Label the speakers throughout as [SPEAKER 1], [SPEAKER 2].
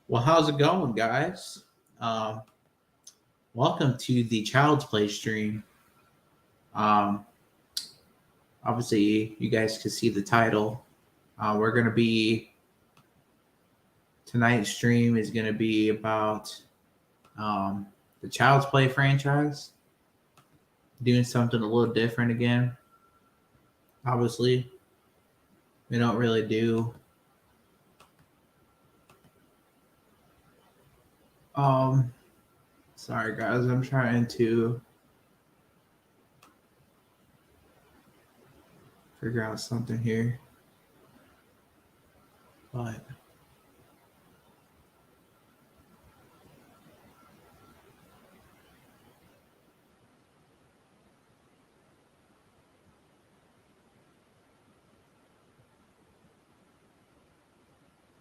[SPEAKER 1] Well, how's it going, guys? Um, Welcome to the Child's Play stream. Um, Obviously, you guys can see the title. We're going to be, tonight's stream is going to be about um, the Child's Play franchise, doing something a little different again. Obviously, we don't really do. Um, Sorry, guys, I'm trying to figure out something here. But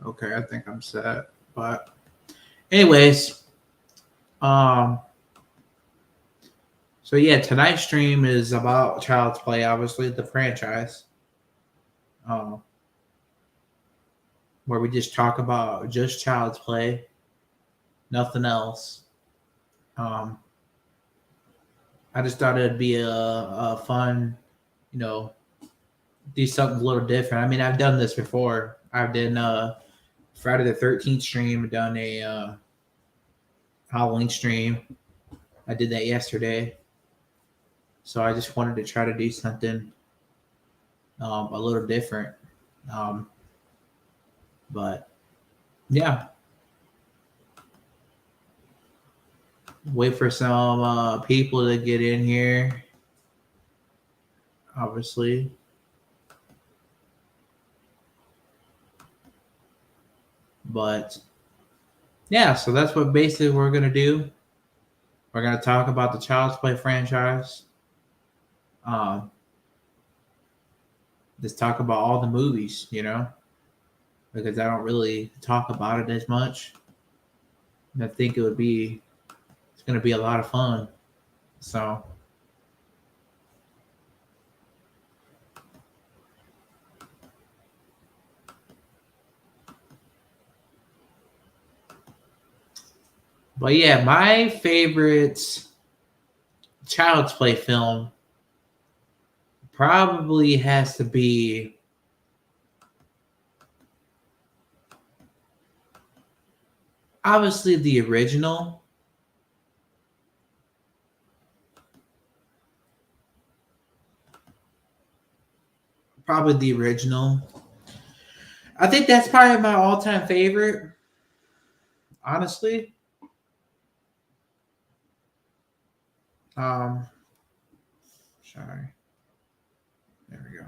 [SPEAKER 1] okay, I think I'm set. But, anyways, um, so yeah, tonight's stream is about Child's Play, obviously the franchise, um, where we just talk about just Child's Play, nothing else. Um, I just thought it'd be a fun, you know, do something a little different. I mean, I've done this before. I've done Friday the 13th stream. I've done a Halloween stream. I did that yesterday. So I just wanted to try to do something a little different. Um, but yeah, wait for some people to get in here, obviously. But yeah, so that's what basically we're going to do. We're going to talk about the Child's Play franchise. Just talk about all the movies, because I don't really talk about it as much. And I think it's going to be a lot of fun. So, but yeah, my favorite Child's Play film probably has to be obviously the original. Probably the original. I think that's probably my all-time favorite, honestly. Sorry. There we go.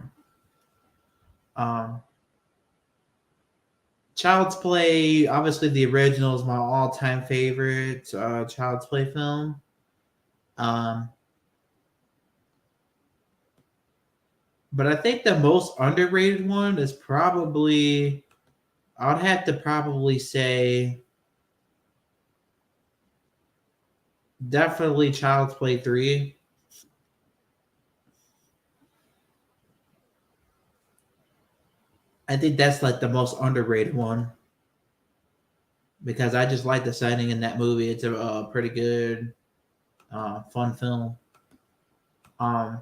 [SPEAKER 1] Child's Play, obviously the original is my all-time favorite Child's Play film. But I think the most underrated one is probably, I would have to probably say, definitely Child's Play 3. I think that's like the most underrated one because I just like the setting in that movie. It's a pretty good, fun film. And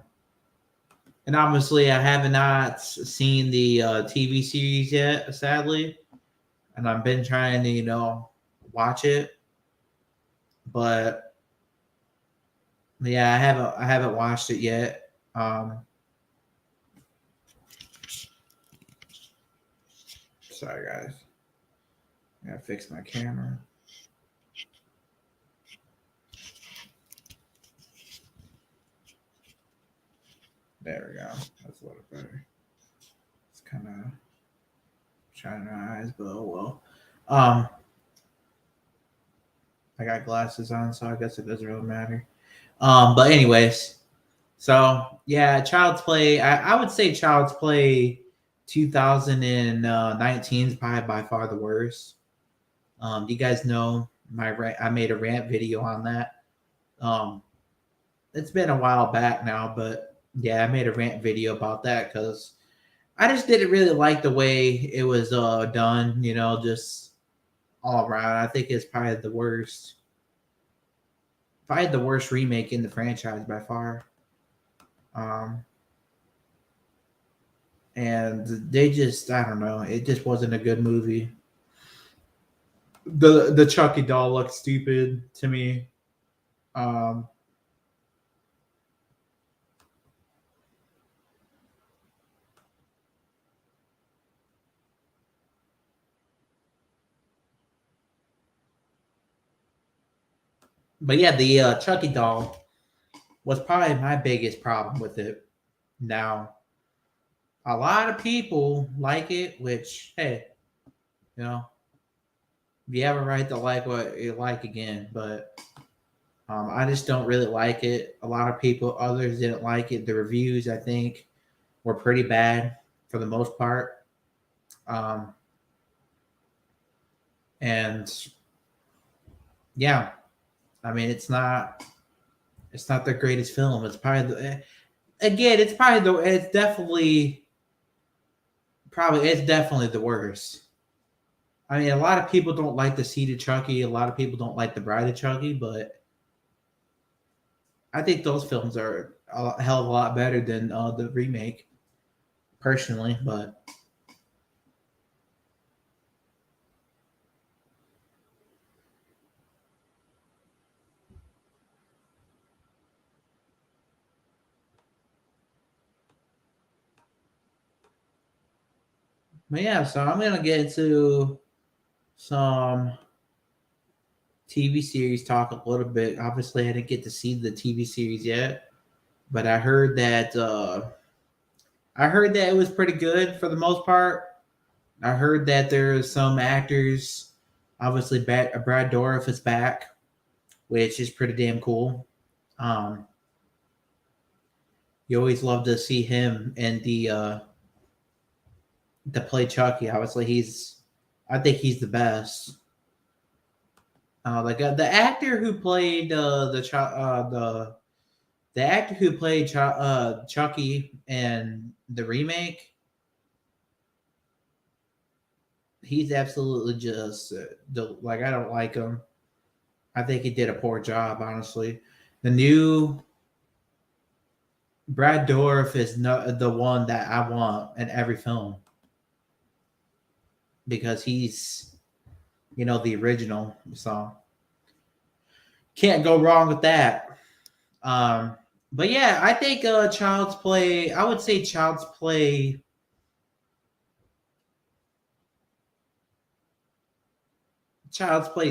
[SPEAKER 1] obviously, I have not seen the TV series yet, sadly, and I've been trying to watch it, but yeah, I haven't watched it yet. Sorry, guys. I gotta fix my camera. There we go. That's a little better. It's kind of shining my eyes, but oh well. I got glasses on, so I guess it doesn't really matter. But anyways, so yeah, Child's Play. I would say Child's Play 2019 is probably by far the worst. You guys know I made a rant video on that. It's been a while back now, but yeah, I made a rant video about that because I just didn't really like the way it was done. Just all around. I think it's probably the worst remake in the franchise by far. Um, and they just, I don't know, it just wasn't a good movie. The Chucky doll looked stupid to me. Um, but yeah, the Chucky doll was probably my biggest problem with it. Now, a lot of people like it, which hey, you know, you have a right to like what you like again, but I just don't really like it. A lot of people, others didn't like it. The reviews, I think, were pretty bad for the most part. Um, and yeah, I mean, it's not the greatest film. It's probably again, it's definitely the worst. I mean, a lot of people don't like the Seed of Chucky. A lot of people don't like the Bride of Chucky, but I think those films are a hell of a lot better than the remake, personally. But yeah, so I'm gonna get into some TV series talk a little bit. Obviously, I didn't get to see the TV series yet, but I heard that it was pretty good for the most part. I heard that there's some actors. Obviously, Brad Dourif is back, which is pretty damn cool. Um, you always love to see him in the to play Chucky. Obviously, I think he's the best. Like the actor who played the actor who played Chucky in the remake, he's absolutely just like I don't like him. I think he did a poor job, honestly. The new Brad Dourif is not the one that I want in every film because he's the original. So can't go wrong with that. Um, but yeah, I think Child's Play. I would say Child's Play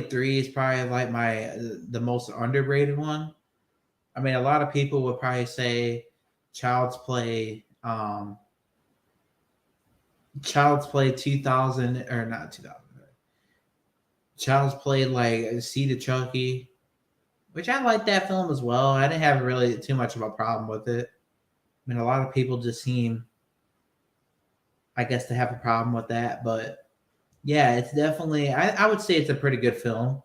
[SPEAKER 1] 3 is probably like the most underrated one. I mean, a lot of people would probably say Child's Play, Child's Play 2000 or not 2000. Child's Play like Seed of Chucky, which I like that film as well. I didn't have really too much of a problem with it. I mean, a lot of people just seem, I guess, to have a problem with that, but yeah, it's definitely. I would say it's a pretty good film.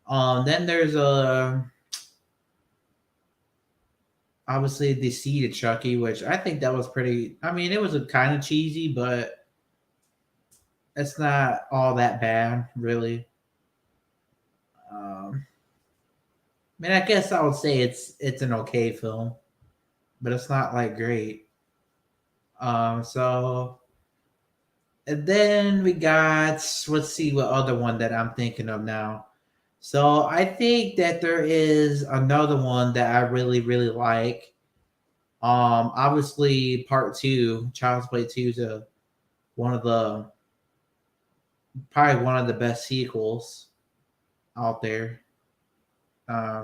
[SPEAKER 1] Then there's obviously the Seed of Chucky, which I think that was pretty. I mean, it was a kind of cheesy, but it's not all that bad, really. I mean, I guess I would say it's an okay film, but it's not like great. So and then we got let's see what other one that I'm thinking of now. So I think that there is another one that I really really like. Obviously, Part Two, Child's Play Two, is one of the probably one of the best sequels out there.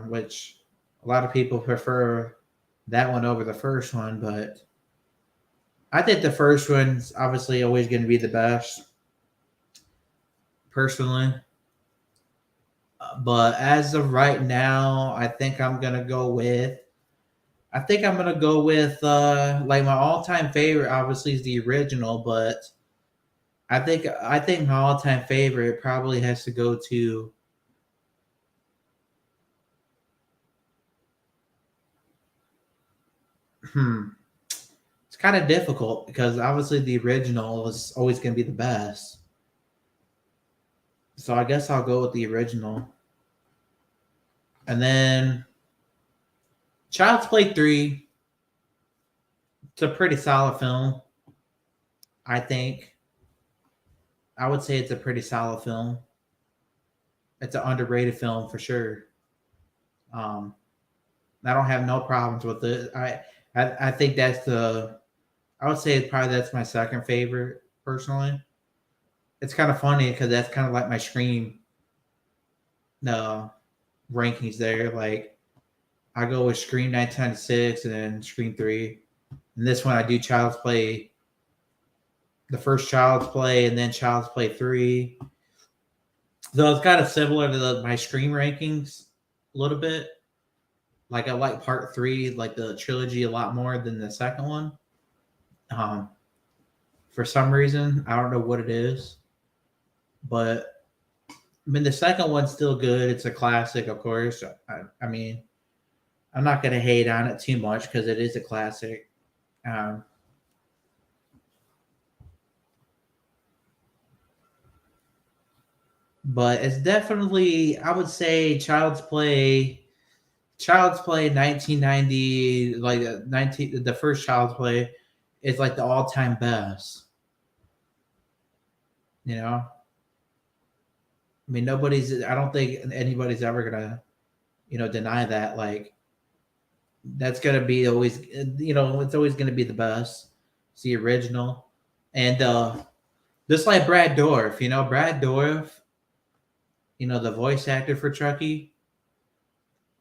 [SPEAKER 1] Which a lot of people prefer that one over the first one, but I think the first one's obviously always going to be the best, personally. But as of right now, I think I'm gonna go with like my all time favorite. Obviously, is the original, but I think my all time favorite probably has to go to. Hmm, it's kind of difficult because obviously the original is always going to be the best. So I guess I'll go with the original. And then Child's Play 3, it's a pretty solid film, I think. I would say it's a pretty solid film. It's an underrated film for sure. Um, I don't have no problems with it. I think that's the. I would say probably that's my second favorite personally. It's kind of funny because that's kind of like my Scream uh, rankings there. Like I go with Scream 1996 and then Scream 3, and this one I do Child's Play, the first Child's Play, and then Child's Play 3. So it's kind of similar to my Scream rankings a little bit. Like I like part 3, like the trilogy, a lot more than the second one. Um, for some reason, I don't know what it is, but I mean the second one's still good. It's a classic, of course. I mean, I'm not gonna hate on it too much because it is a classic. Um, but it's definitely, I would say, Child's Play 1990, like 19, the first Child's Play, is like the all time best. You know, I mean, nobody's. I don't think anybody's ever gonna, deny that. Like that's gonna be always. It's always gonna be the best. It's the original, and just like Brad Dourif. Brad Dourif. The voice actor for Chucky.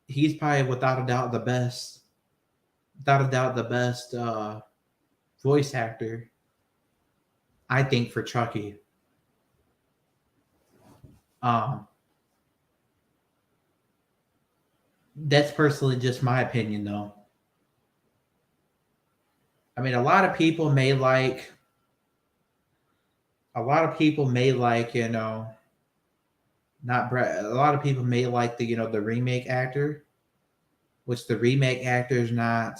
[SPEAKER 1] He's probably without a doubt the best. Without a doubt, the best voice actor. I think for Chucky. Um, that's personally just my opinion, though. I mean, a lot of people may like, not Brett. A lot of people may like the remake actor, which the remake actor is not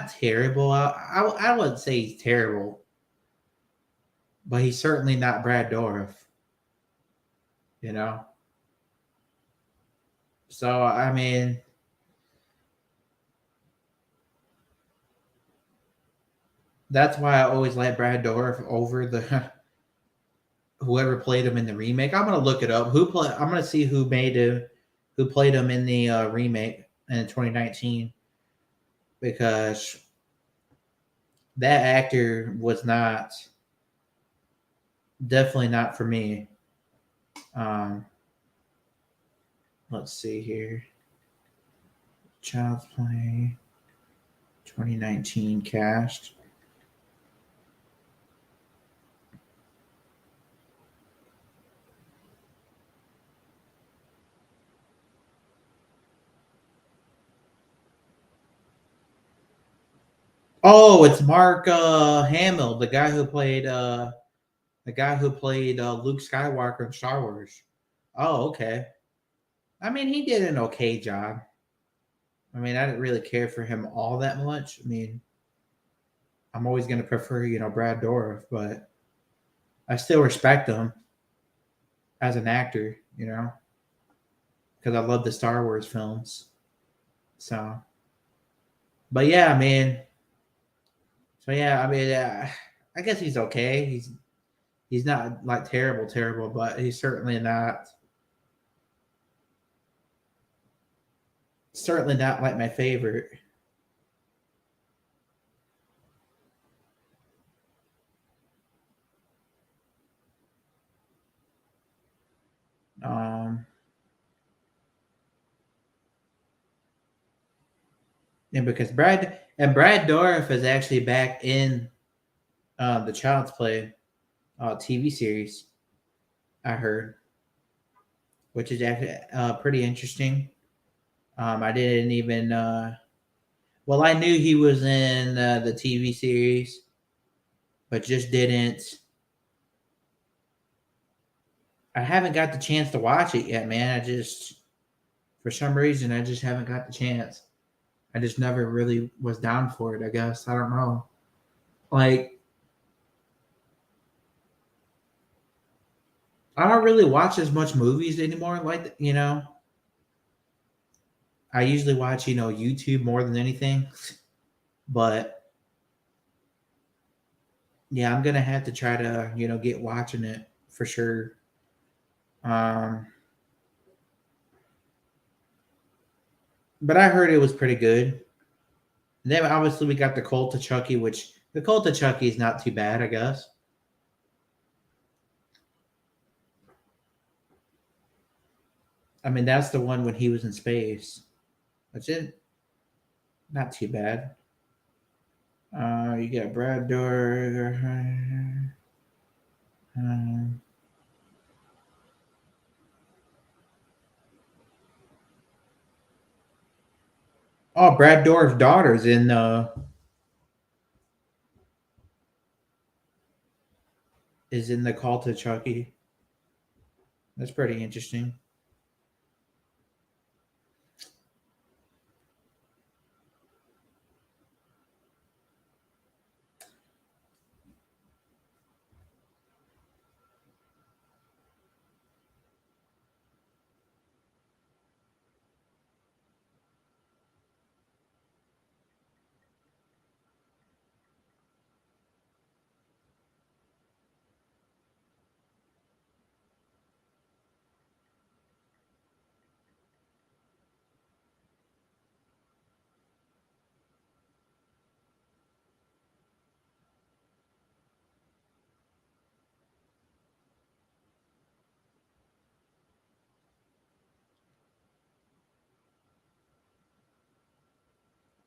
[SPEAKER 1] terrible. I wouldn't say he's terrible, but he's certainly not Brad Dourif, you know. So I mean, that's why I always like Brad Dourif over the whoever played him in the remake. I'm gonna look it up. I'm gonna see who played him in the remake in 2019 because that actor was not definitely not for me. Um, let's see here. Child's Play 2019 cast. Oh, it's Mark Hamill, the guy who played Luke Skywalker in Star Wars. Oh, okay. I mean, he did an okay job. I mean, I didn't really care for him all that much. I mean, I'm always going to prefer, Brad Dourif, but I still respect him as an actor, because I love the Star Wars films. So, but yeah, I mean, so yeah, I mean, I guess he's okay. He's not like terrible, terrible, but he's certainly not like my favorite. Um, and because Brad Dourif is actually back in the Child's Play TV series. I heard, which is actually pretty interesting. I didn't even. Well, I knew he was in the TV series, but just didn't. I haven't got the chance to watch it yet, man. For some reason, I just haven't got the chance. I just never really was down for it. I guess I don't know. Like I don't really watch as much movies anymore. I usually watch YouTube more than anything. But yeah, I'm gonna have to try to get watching it for sure. Um, but I heard it was pretty good. And then obviously we got the Cult of Chucky, which the Cult of Chucky is not too bad, I guess. I mean, that's the one when he was in space. That's it. Not too bad. You got Brad Dourif. Oh, Brad Dourif's daughter's in the Cult of Chucky. That's pretty interesting.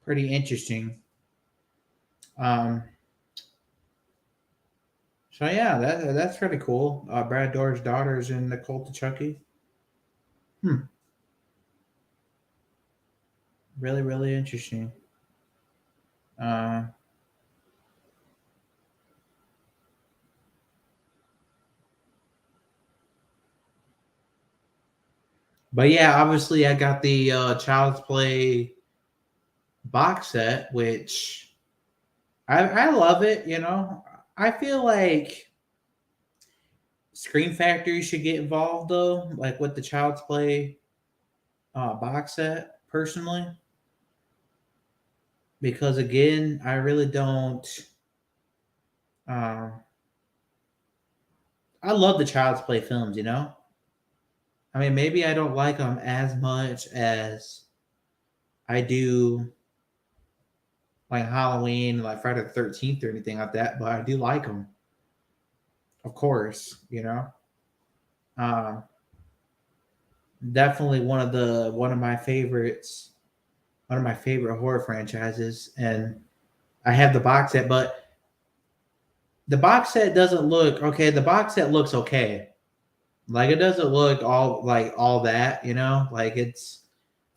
[SPEAKER 1] Pretty interesting. Um, so yeah, that's pretty cool. Brad Dourif's daughter's in the Cult of Chucky. Hmm. Really, really interesting. Uh, but yeah, obviously I got the Child's Play box set, which I love it. I feel like Scream Factory should get involved though, like with the Child's Play box set personally, because again, I really don't. Um, I love the Child's Play films. I mean, maybe I don't like them as much as I do like Halloween, like Friday the 13th or anything like that, but I do like them, of course. Um, Definitely one of my favorites, one of my favorite horror franchises, and I have the box set, but the box set doesn't look okay. The box set looks okay. Like it doesn't look all that. Like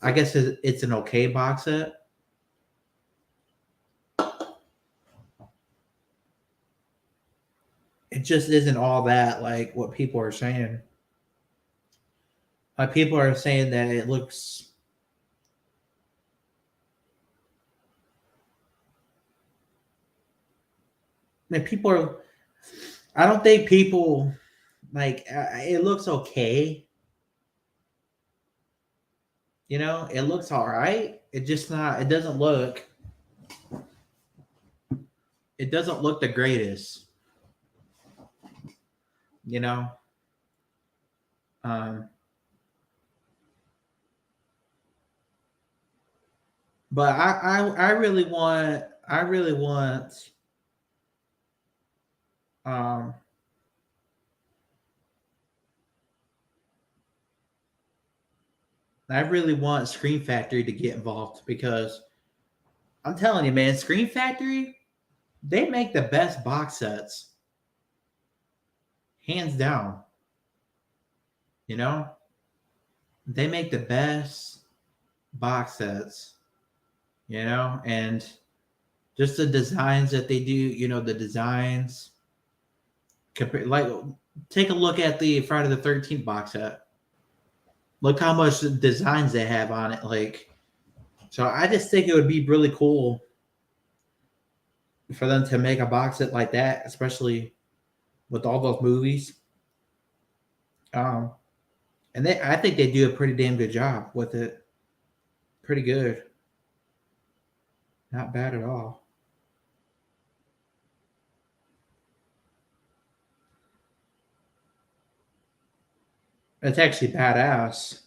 [SPEAKER 1] I guess it's an okay box set. It just isn't all that like what people are saying. Like people are saying that it looks. I mean, people are. I don't think people like. It looks okay. It looks all right. It just not. It doesn't look. It doesn't look the greatest. You know. Um, but I really want. I really want. Um, I really want Scream Factory to get involved because I'm telling you, man, Scream Factory, they make the best box sets, hands down. You know, they make the best box sets. And just the designs that they do. The designs. Like, take a look at the Friday the 13th box set. Look how much designs they have on it. Like, so I just think it would be really cool for them to make a box set like that, especially with all those movies. Um, and I think they do a pretty damn good job with it. Pretty good, not bad at all. It's actually badass.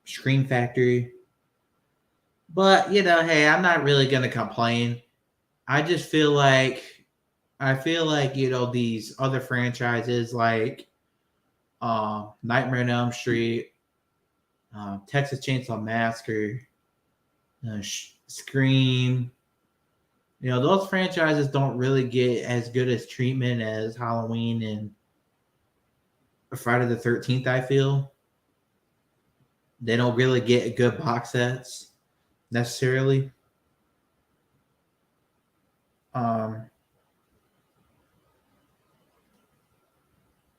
[SPEAKER 1] Scream Factory, but hey, I'm not really gonna complain. I just feel like these other franchises like Nightmare on Elm Street, Texas Chainsaw Massacre, Scream. Those franchises don't really get as good as treatment as Halloween and Friday the 13th. I feel they don't really get good box sets necessarily. Um,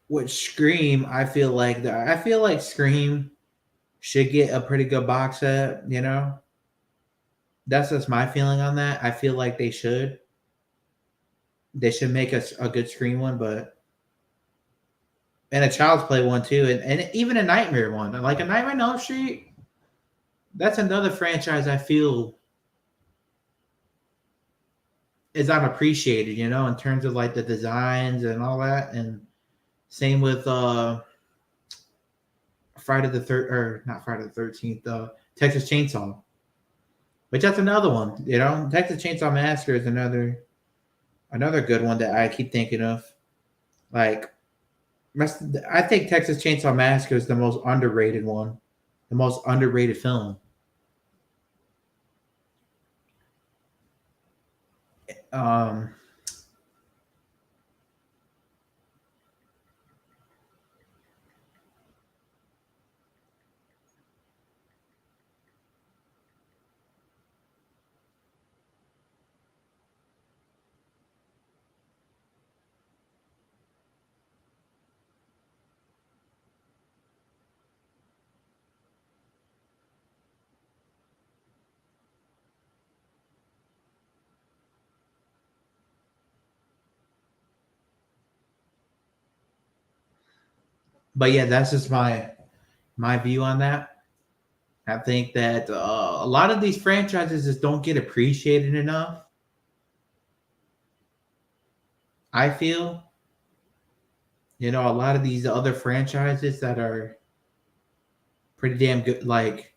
[SPEAKER 1] which Scream, I feel like Scream should get a pretty good box set. That's just my feeling on that. I feel like they should. They should make a good Scream one, but and a Child's Play one too, and even a Nightmare one, like a Nightmare on Elm Street. That's another franchise I feel is unappreciated. In terms of like the designs and all that, and same with Friday the third or not Friday the 13th, Texas Chainsaw, which that's another one. Texas Chainsaw Massacre is another good one that I keep thinking of. Like, I think Texas Chainsaw Massacre is the most underrated one, the most underrated film. Um, but yeah, that's just my view on that. I think that a lot of these franchises just don't get appreciated enough. I feel, a lot of these other franchises that are pretty damn good, like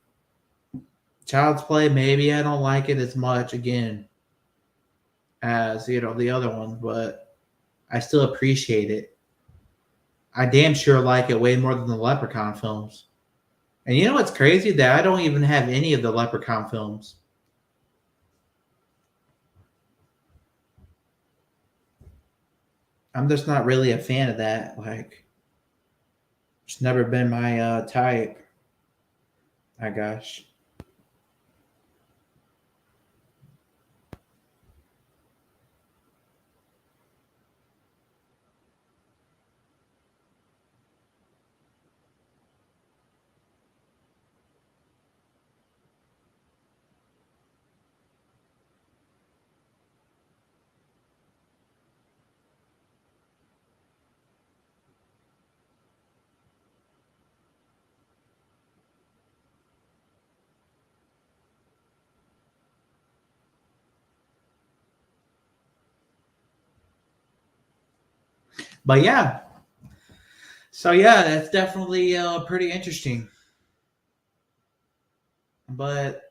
[SPEAKER 1] Child's Play. Maybe I don't like it as much again as the other ones, but I still appreciate it. I damn sure like it way more than the Leprechaun films. And you know what's crazy? That I don't even have any of the Leprechaun films. I'm just not really a fan of that. Like, it's never been my type. I guess. But yeah, so yeah, that's definitely pretty interesting. But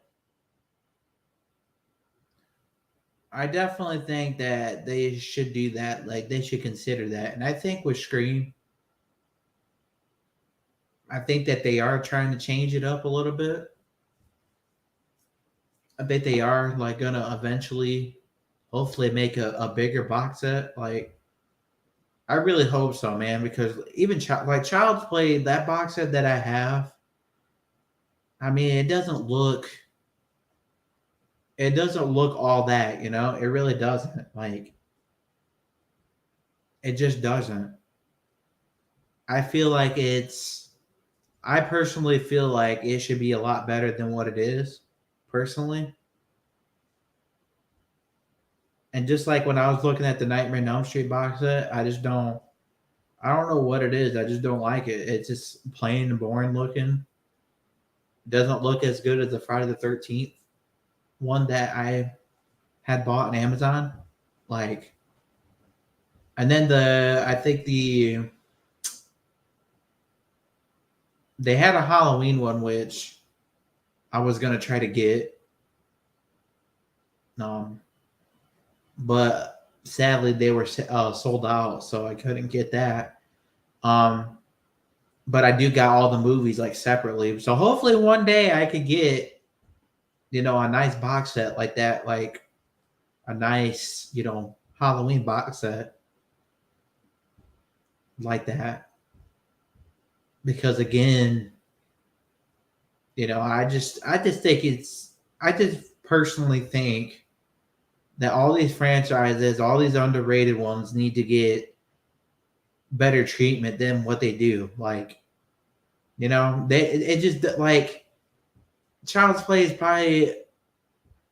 [SPEAKER 1] I definitely think that they should do that. Like they should consider that. And I think with Scream, I think that they are trying to change it up a little bit. I bet they are like gonna eventually, hopefully, make a bigger box set. Like I really hope so, man. Because even like Child's Play, that box set that I have, I mean, it doesn't look all that. It really doesn't. Like it just doesn't. I feel like I personally feel like it should be a lot better than what it is, personally. And just like when I was looking at the Nightmare on Elm Street box set, I just don't. I don't know what it is. I just don't like it. It's just plain and boring looking. Doesn't look as good as the Friday the 13th one that I had bought on Amazon. Like, and then I think they had a Halloween one which I was gonna try to get, um, but sadly they were sold out, so I couldn't get that. Um, but I do got all the movies like separately, so hopefully one day I could get a nice box set like that, like a nice Halloween box set like that. Because again, I just think I just personally think that all these franchises, all these underrated ones, need to get better treatment than what they do. Like, they it just like Child's Play is probably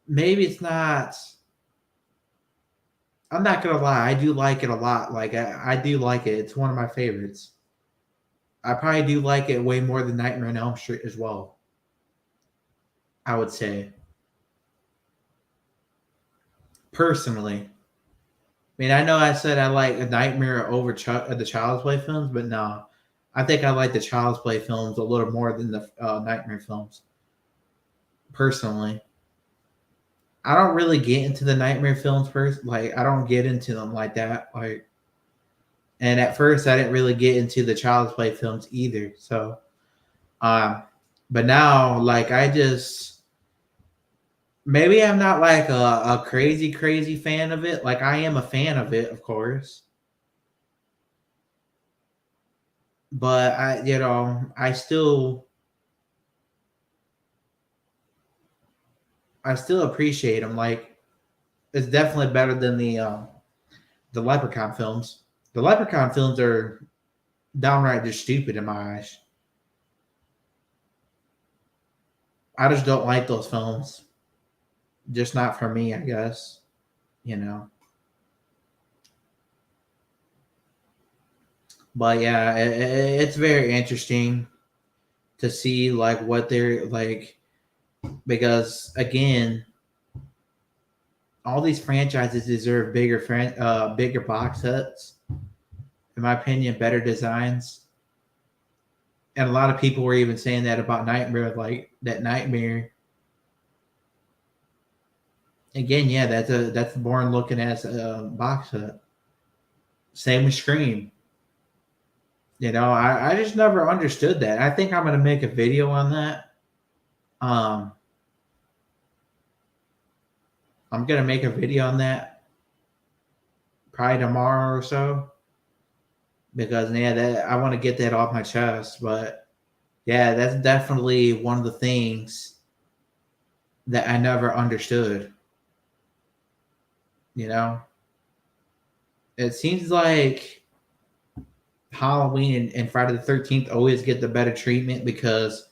[SPEAKER 1] maybe it's not. I'm not gonna lie, I do like it a lot. Like I do like it. It's one of my favorites. I probably do like it way more than Nightmare on Elm Street as well. I would say personally. I mean, I know I said I like a Nightmare over the Child's Play films, but no, I think I like the Child's Play films a little more than the Nightmare films. Personally, I don't really get into the Nightmare films first. Like, I don't get into them like that. Like, and at first, I didn't really get into the Child's Play films either. So, um, but now, like, I just maybe I'm not like a crazy crazy fan of it. Like, I am a fan of it, of course, but I still appreciate them. Like, it's definitely better than the Leprechaun films. The Leprechaun films are downright just stupid in my eyes. I just don't like those films. Just not for me, I guess. You know. But yeah, it's very interesting to see like what they're like, because again, all these franchises deserve bigger box sets. In my opinion, better designs. And a lot of people were even saying that about Nightmare, like that Nightmare. Again, yeah, that's boring looking as a box set. Same with Scream. I just never understood that. I think I'm gonna make a video on that. Um, I'm gonna make a video on that probably tomorrow or so, because yeah, that I want to get that off my chest. But yeah, that's definitely one of the things that I never understood. You know, it seems like Halloween and Friday the 13th always get the better treatment because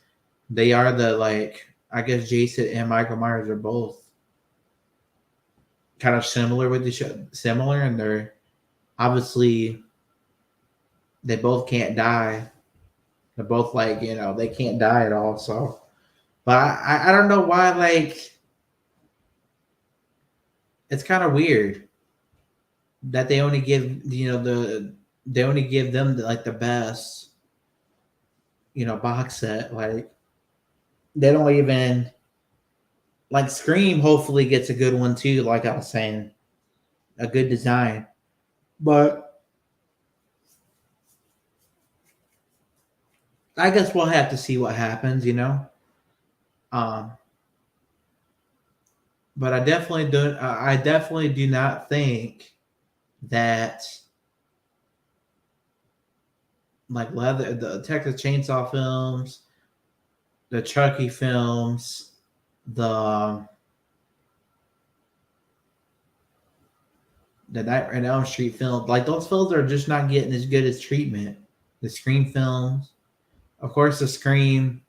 [SPEAKER 1] they are the like I guess Jason and Michael Myers are both kind of similar with each other, similar, and they're obviously they both can't die. They're both like they can't die at all. So, but I don't know why like it's kind of weird that they only give they only give them like the best box set. Like they don't even like Scream. Hopefully gets a good one too. Like I was saying, a good design, but I guess we'll have to see what happens. Um, but I definitely do not think that like the Texas Chainsaw films, the Chucky films, the Nightmare on Elm Street film, like those films are just not getting as good as treatment. The Scream films, of course, Scream's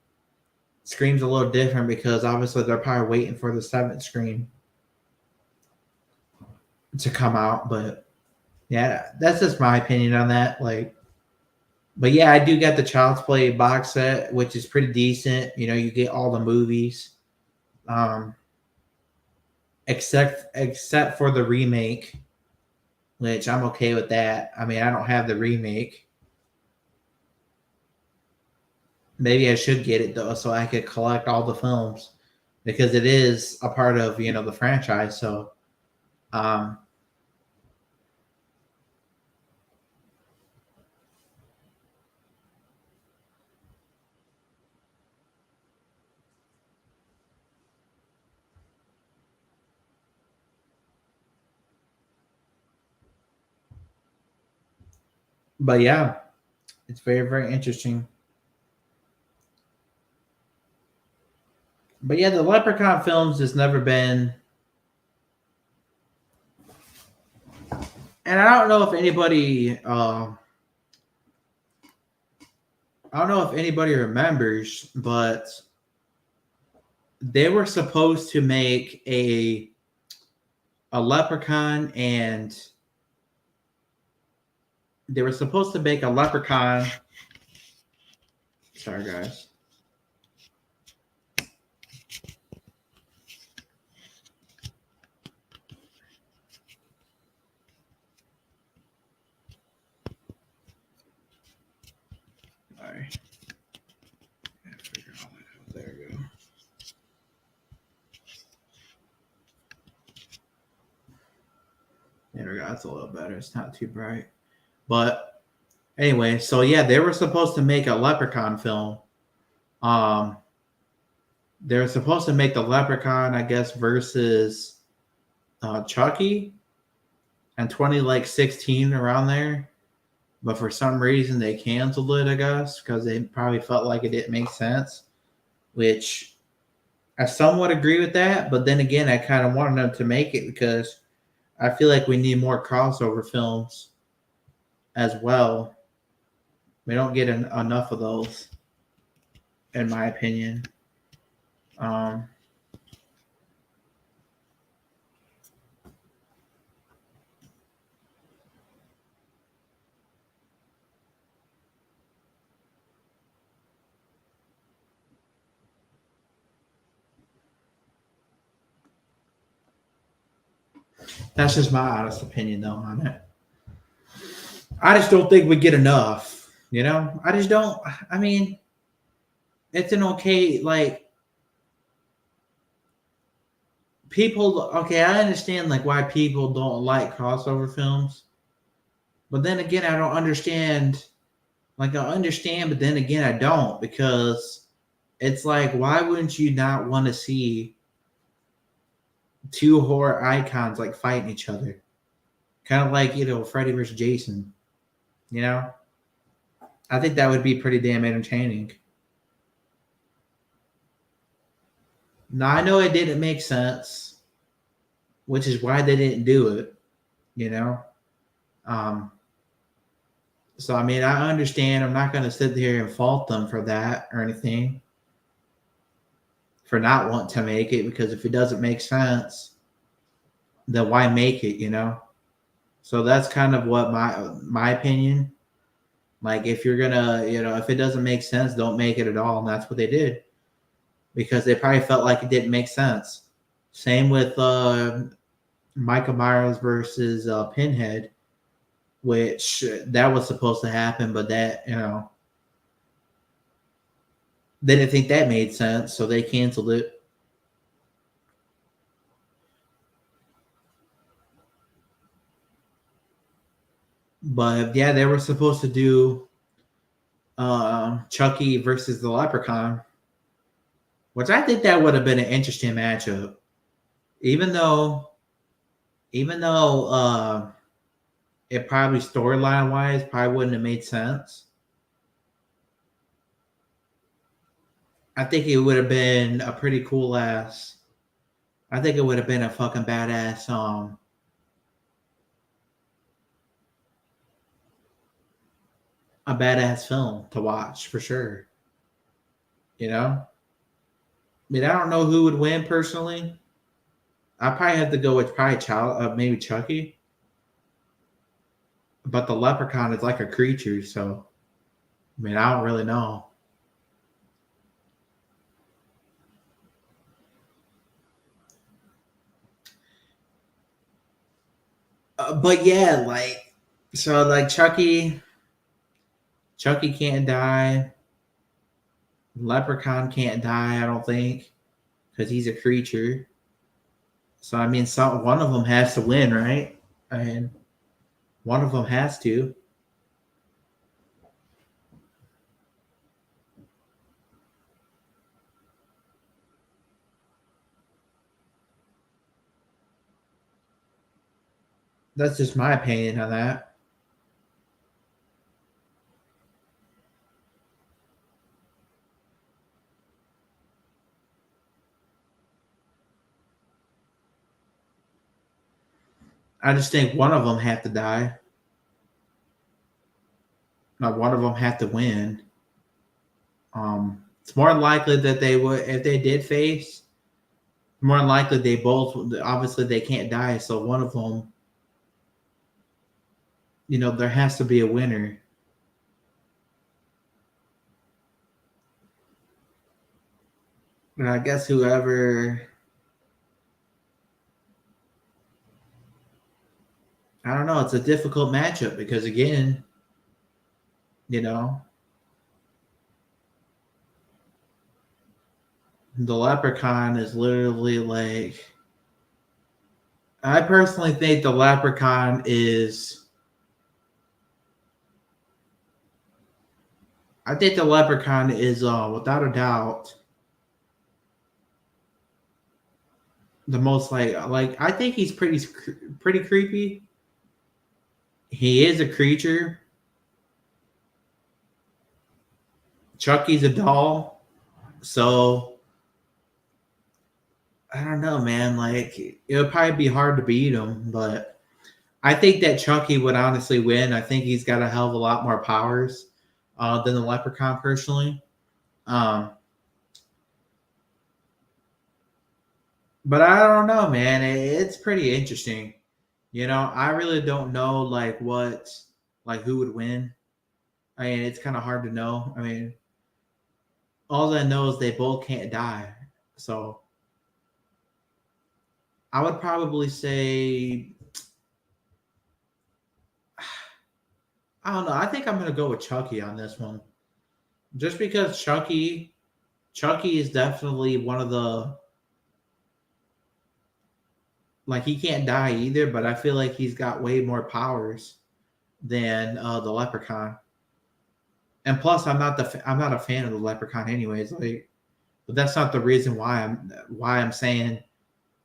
[SPEAKER 1] a little different because obviously they're probably waiting for the seventh Scream to come out. But yeah, that's just my opinion on that. Like, But yeah, I do get the Child's Play box set, which is pretty decent. You know, you get all the movies, um, except for the remake, which I'm okay with that. I mean, I don't have the remake. Maybe I should get it though, so I could collect all the films because it is a part of the franchise. So, um, but yeah, it's very very interesting. But yeah, the Leprechaun films has never been, and I don't know if anybody, I don't know if anybody remembers, but they were supposed to make a Leprechaun, and they were supposed to make a Leprechaun. Sorry, guys. Sorry. There we go. There we go. That's a little better. It's not too bright. But anyway, so yeah, they were supposed to make a Leprechaun film. Um, they were supposed to make the Leprechaun, I guess, versus Chucky and 2016 around there. But for some reason they canceled it, I guess, because they probably felt like it didn't make sense. Which I somewhat agree with that, but then again, I kind of wanted them to make it because I feel like we need more crossover films as well. We don't get enough of those, in my opinion. Um, that's just my honest opinion, though, on it. I just don't think we get enough. I just don't. I mean, it's an okay, like, people. Okay, I understand like why people don't like crossover films, but then again, I don't understand. Like, I understand, but then again, I don't, because it's like, why wouldn't you not want to see two horror icons like fighting each other? Kind of like Freddy versus Jason. You know, I think that would be pretty damn entertaining. Now I know it didn't make sense, which is why they didn't do it. You know, um, so I mean, I understand. I'm not going to sit here and fault them for that or anything, for not wanting to make it, because if it doesn't make sense, then why make it? So that's kind of what my opinion. Like, if you're gonna, if it doesn't make sense, don't make it at all, and that's what they did, because they probably felt like it didn't make sense. Same with Michael Myers versus Pinhead, which that was supposed to happen, but that they didn't think that made sense, so they canceled it. But yeah, they were supposed to do Chucky versus the Leprechaun, which I think that would have been an interesting matchup. Even though, it probably storyline wise probably wouldn't have made sense. I think it would have been a pretty cool ass. I think it would have been a fucking badass a badass film to watch for sure. You know, I mean, I don't know who would win personally. I probably have to go with probably maybe Chucky, but the Leprechaun is like a creature, so I mean, I don't really know. But yeah, like so, like Chucky can't die. Leprechaun can't die. I don't think because he's a creature. So I mean, one of them has to win, right? I mean, one of them has to. That's just my opinion on that. I just think one of them have to die. Not one of them have to win. It's more likely that they would if they did face. More likely they both obviously they can't die, so one of them, there has to be a winner. And I guess whoever, I don't know, it's a difficult matchup because again, you know, the leprechaun is literally like I personally think the leprechaun is I think the leprechaun is without a doubt the most like I think he's pretty creepy. He is a creature. Chucky's a doll. So I don't know, man. Like it would probably be hard to beat him, but I think that Chucky would honestly win. I think he's got a hell of a lot more powers than the Leprechaun, personally. Um, but I don't know, man. It's pretty interesting. I really don't know like who would win. I mean, it's kind of hard to know. I mean, all I know is they both can't die. So I would probably say I don't know. I think I'm gonna go with Chucky on this one, just because Chucky is definitely one of the like he can't die either, but I feel like he's got way more powers than the Leprechaun. And plus, I'm not a fan of the Leprechaun anyways. Like, but that's not the reason why I'm saying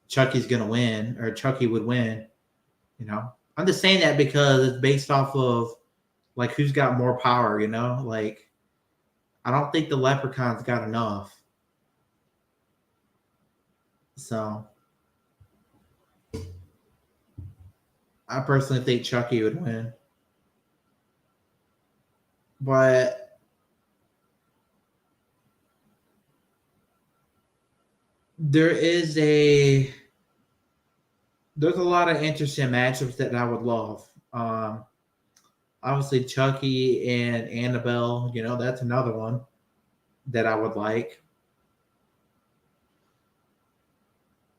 [SPEAKER 1] Chucky's gonna win or Chucky would win. I'm just saying that because it's based off of like who's got more power. Like I don't think the Leprechaun's got enough. So I personally think Chucky would win. But there is there's a lot of interesting matchups that I would love. Obviously Chucky and Annabelle, that's another one that I would like.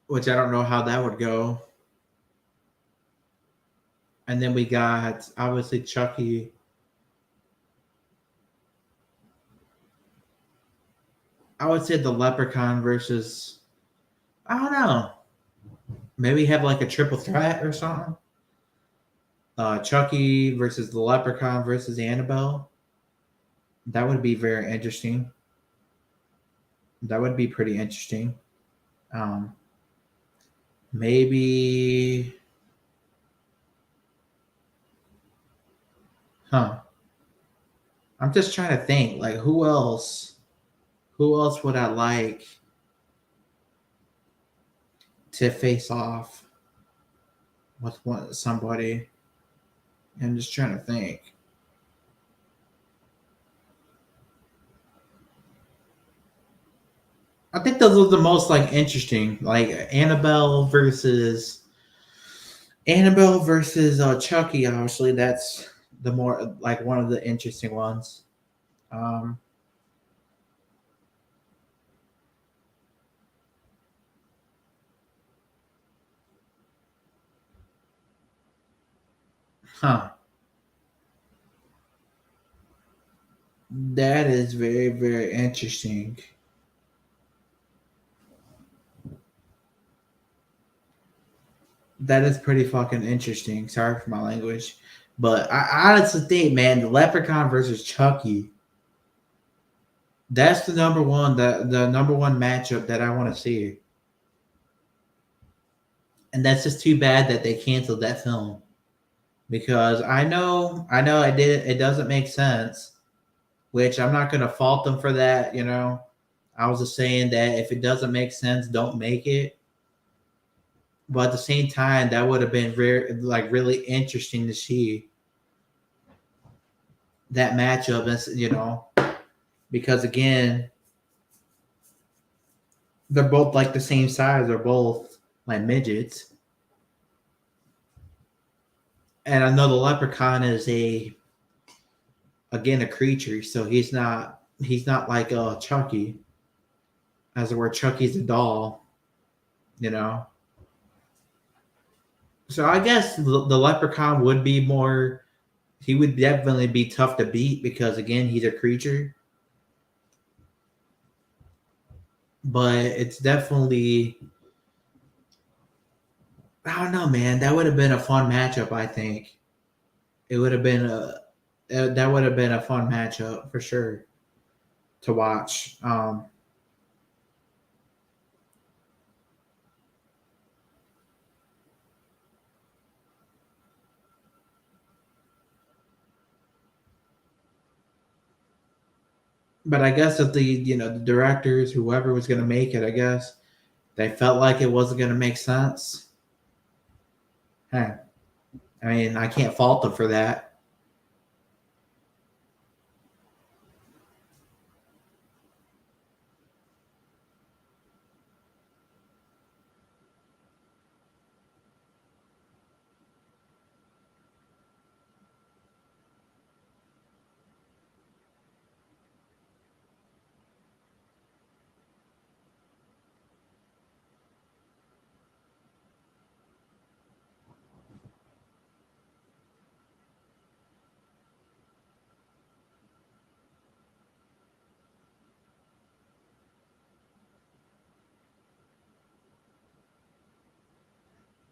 [SPEAKER 1] Which I don't know how that would go. And then we got obviously Chucky. I would say the Leprechaun versus I don't know. Maybe have like a triple threat or something. Chucky versus the Leprechaun versus Annabelle. That would be very interesting. That would be pretty interesting. Um, maybe, huh? I'm just trying to think. Like, who else? Who else would I like to face off with somebody? I'm just trying to think. I think those are the most like interesting, like Annabelle versus Chucky. Obviously, that's the more like one of the interesting ones. Um, huh. That is very, very interesting. That is pretty fucking interesting. Sorry for my language. But I honestly think, man, the Leprechaun versus Chucky, that's the number one matchup that I want to see. And that's just too bad that they canceled that film. Because I know it doesn't make sense, which I'm not gonna fault them for that, you know. I was just saying that if it doesn't make sense, don't make it. But at the same time, that would have been really interesting to see that matchup, because again, they're both like the same size. They're both like midgets, and I know the leprechaun is a creature, so he's not like Chucky, as it were. Chucky's a doll, you know. So I guess the leprechaun would be more. He would definitely be tough to beat because again, he's a creature. But it's definitely, I don't know, man. That would have been a fun matchup. I think it would have been a that would have been a fun matchup for sure to watch. But I guess if the directors, whoever was going to make it, I guess they felt like it wasn't going to make sense. Hey, I mean, I can't fault them for that.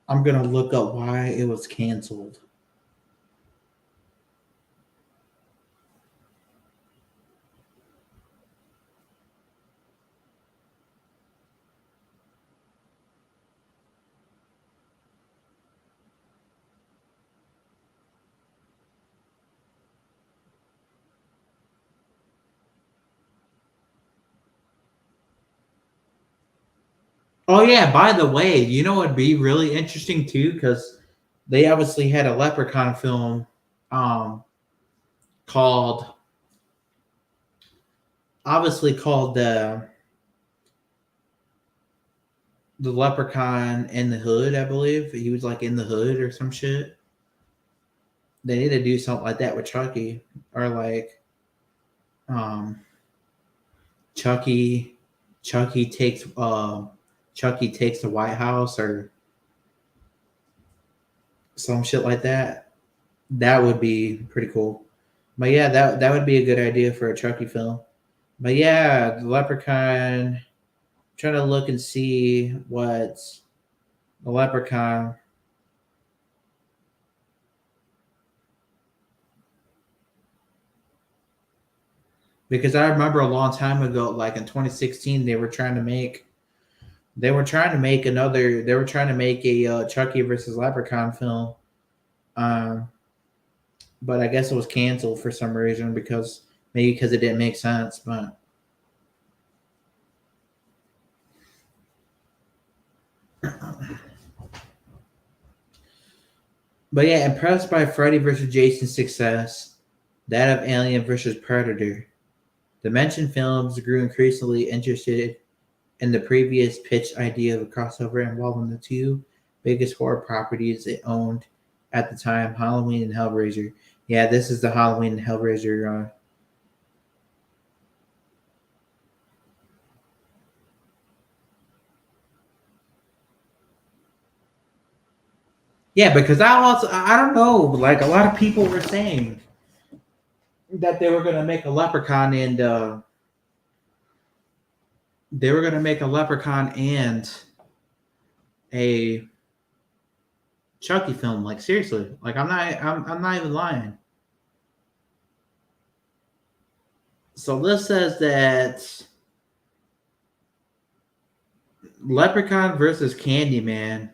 [SPEAKER 1] I'm going to look up why it was canceled. Oh yeah, by the way, you know what'd be really interesting too, because they obviously had a Leprechaun film um called called the Leprechaun in the Hood, I believe. He was like in the hood or some shit. They need to do something like that with Chucky. Or like um Chucky Chucky takes Chucky takes the White House or some shit like that. That would be pretty cool. But yeah, that would be a good idea for a Chucky film. But yeah, the Leprechaun. Trying to look and see what the Leprechaun. Because I remember a long time ago, like in 2016, they were trying to make a Chucky versus Leprechaun film. Um, but I guess it was canceled for some reason because maybe because it didn't make sense. But yeah, impressed by Freddy versus Jason's success, that of Alien versus Predator. Dimension Films grew increasingly interested in the previous pitched idea of a crossover involving the two biggest horror properties it owned at the time, Halloween and Hellraiser. Yeah, this is the Halloween and Hellraiser Yeah, because I don't know, like a lot of people were saying that they were gonna make a leprechaun and they were gonna make a leprechaun and a Chucky film. Like seriously, like I'm not even lying. So this says that Leprechaun versus Candyman,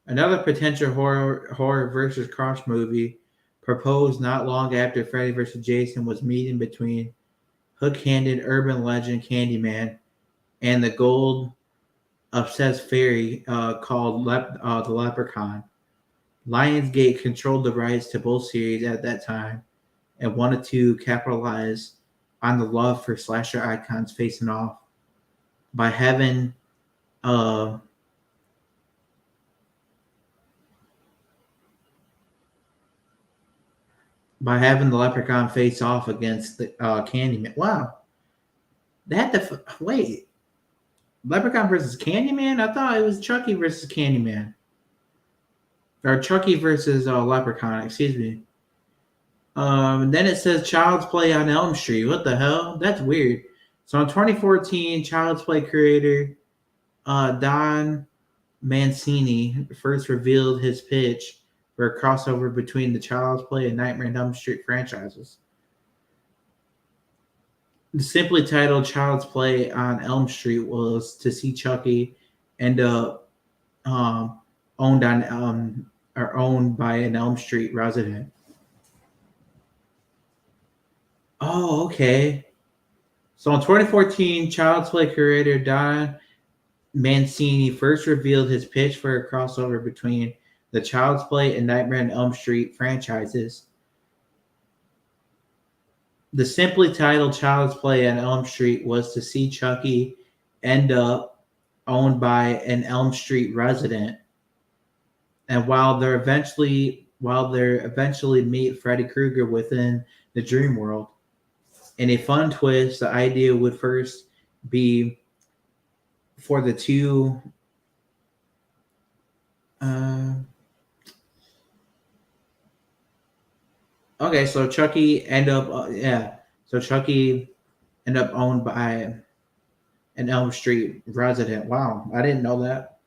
[SPEAKER 1] another potential horror versus cross movie, proposed not long after Freddy versus Jason was meeting between hook-handed urban legend Candyman and the gold obsessed fairy called the Leprechaun. Lionsgate controlled the rights to both series at that time and wanted to capitalize on the love for slasher icons facing off by having uh, the Leprechaun face off against the Candyman. Wow, they had to wait. Leprechaun versus Candyman? I thought it was Chucky versus Candyman. Or Chucky versus Leprechaun, excuse me. Then it says Child's Play on Elm Street. What the hell? That's weird. So in 2014, Child's Play creator Don Mancini first revealed his pitch for a crossover between the Child's Play and Nightmare on Elm Street franchises. The simply titled Child's Play on Elm Street was to see Chucky end up owned on or owned by an Elm Street resident. Oh, okay. So in 2014, Child's Play creator Don Mancini first revealed his pitch for a crossover between the Child's Play and Nightmare on Elm Street franchises. The simply titled Child's Play on Elm Street was to see Chucky end up owned by an Elm Street resident, and while they eventually meet Freddy Krueger within the dream world. In a fun twist, the idea would first be for the two okay, so Chucky end up so Chucky end up owned by an Elm Street resident. Wow, I didn't know that.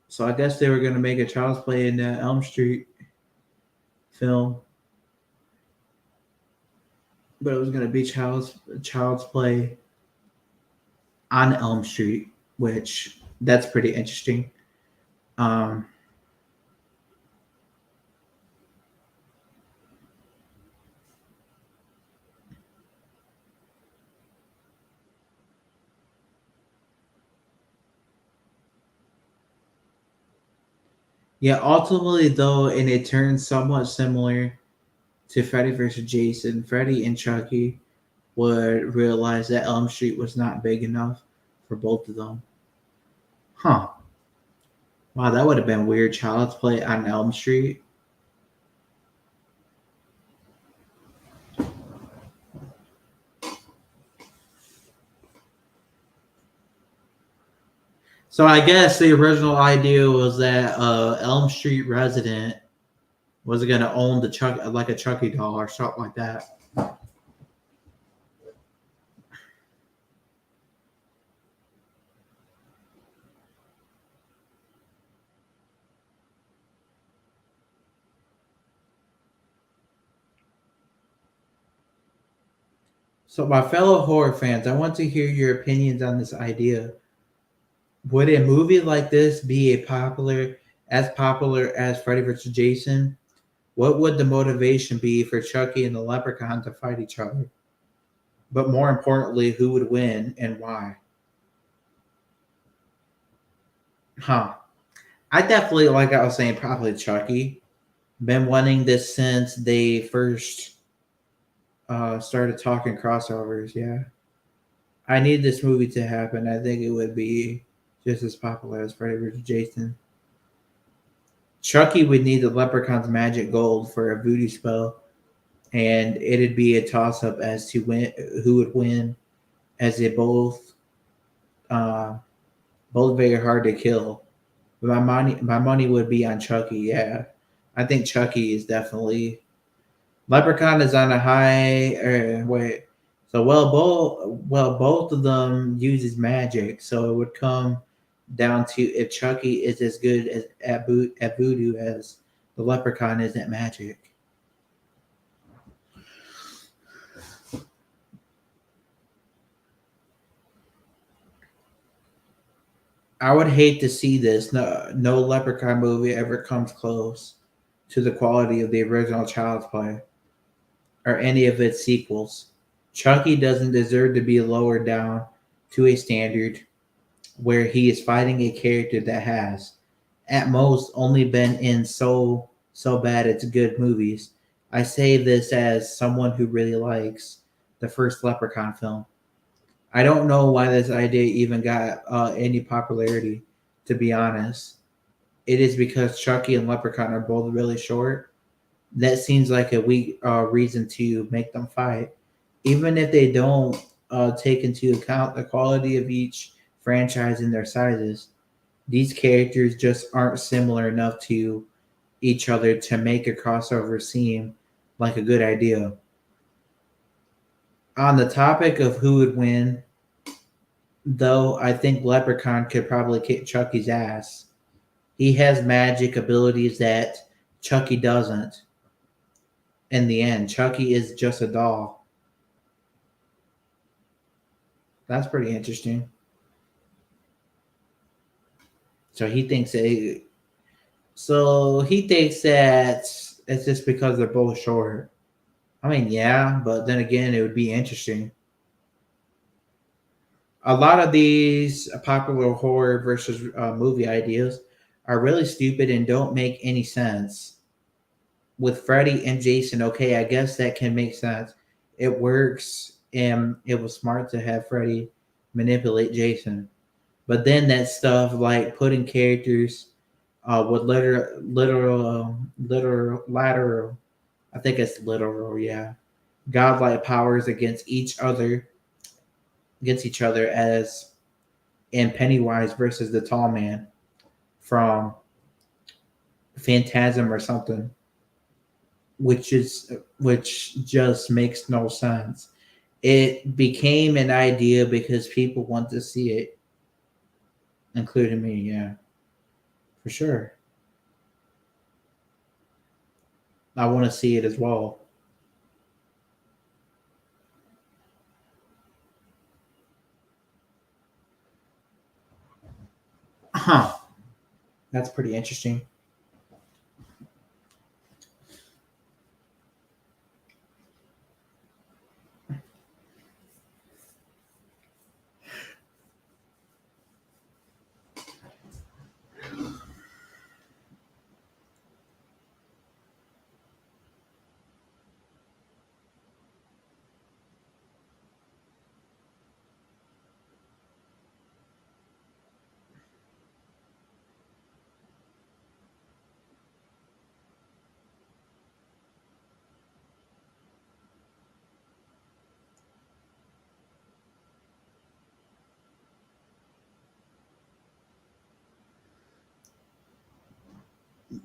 [SPEAKER 1] So I guess they were gonna make a Child's Play in the Elm Street film, but it was gonna be Child's Play on Elm Street, which that's pretty interesting. Um, yeah, ultimately though, and it turns somewhat similar to Freddy vs. Jason. Freddy and Chucky would realize that Elm Street was not big enough for both of them. Huh. Wow, that would have been weird. Child's Play on Elm Street. So I guess the original idea was that Elm Street resident was going to own the like a Chucky doll or something like that. So, my fellow horror fans, I want to hear your opinions on this idea. Would a movie like this be as popular as Freddy vs. Jason? What would the motivation be for Chucky and the Leprechaun to fight each other? But more importantly, who would win and why? Huh. I definitely, like I was saying, probably Chucky. Been wanting this since they first started talking crossovers. Yeah. I need this movie to happen. I think it would be just as popular as Freddy vs. Jason. Chucky would need the Leprechaun's magic gold for a voodoo spell, and it'd be a toss up as to who would win, as they both very hard to kill. But my money would be on Chucky. Yeah, I think Chucky is definitely. Leprechaun is on a high. Wait, so both of them uses magic, so it would come down to if Chucky is as good as at voodoo as the Leprechaun is at magic. I would hate to see this. No Leprechaun movie ever comes close to the quality of the original Child's Play or any of its sequels. Chucky doesn't deserve to be lowered down to a standard where he is fighting a character that has, at most, only been in so bad it's good movies. I say this as someone who really likes the first Leprechaun film. I don't know why this idea even got any popularity, to be honest. It is because Chucky and Leprechaun are both really short. That seems like a weak reason to make them fight. Even if they don't take into account the quality of each franchise and their sizes, these characters just aren't similar enough to each other to make a crossover seem like a good idea. On the topic of who would win, though, I think Leprechaun could probably kick Chucky's ass. He has magic abilities that Chucky doesn't. In the end, Chucky is just a doll. That's pretty interesting. So he thinks that. So he thinks that it's just because they're both short. I mean, yeah, but then again, it would be interesting. A lot of these popular horror versus movie ideas are really stupid and don't make any sense. With Freddy and Jason, okay, I guess that can make sense. It works, and it was smart to have Freddy manipulate Jason. But then that stuff like putting characters with lateral, I think it's literal, yeah, godlike powers against each other as in Pennywise versus the Tall Man from Phantasm or something, which just makes no sense. It became an idea because people want to see it, including me. Yeah, for sure. I want to see it as well. Huh. That's pretty interesting.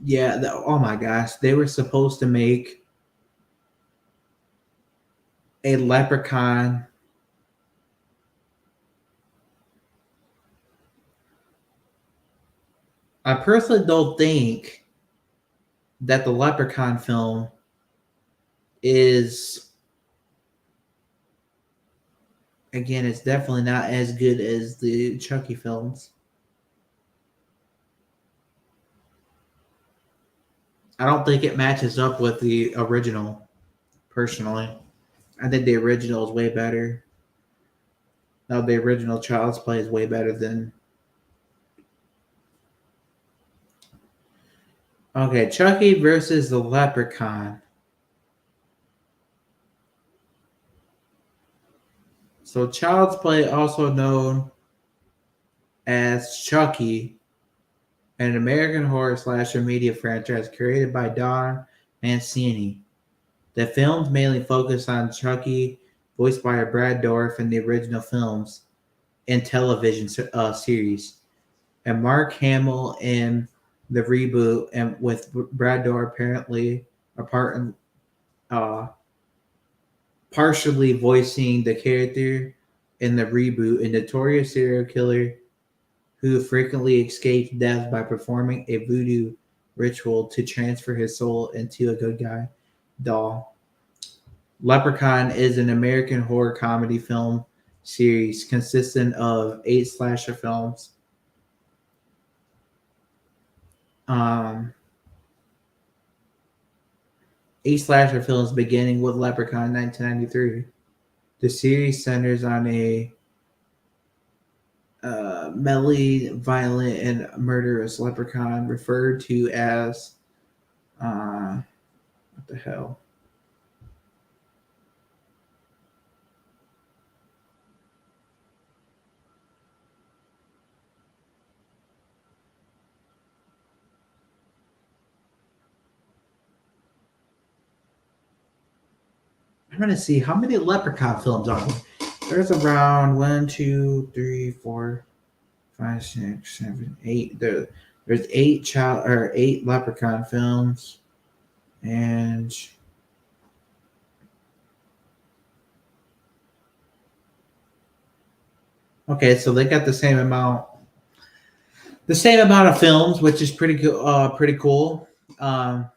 [SPEAKER 1] Yeah. Oh my gosh, they were supposed to make a Leprechaun. I personally don't think that the Leprechaun film is, again, it's definitely not as good as the Chucky films. I don't think it matches up with the original, personally. I think the original is way better. Now the original Child's Play is way better than. Okay, Chucky versus the Leprechaun. So Child's Play, also known as Chucky, an American horror slasher media franchise created by Don Mancini. The films mainly focus on Chucky, voiced by Brad Dourif in the original films and television series. and Mark Hamill in the reboot, and with Brad Dourif apparently a part in, uh, partially voicing the character in the reboot, a notorious serial killer who frequently escapes death by performing a voodoo ritual to transfer his soul into a good guy doll. Leprechaun is an American horror comedy film series consisting of 8 slasher films. Um, 8 slasher films beginning with Leprechaun 1993. The series centers on a melly, violent, and murderous leprechaun referred to as what the hell? I'm gonna see how many leprechaun films are there. There's around 1, 2, 3, 4, 5, 6, 7, 8. There's 8 leprechaun films, and okay, so they got the same amount of films, which is pretty cool. Pretty cool. Um,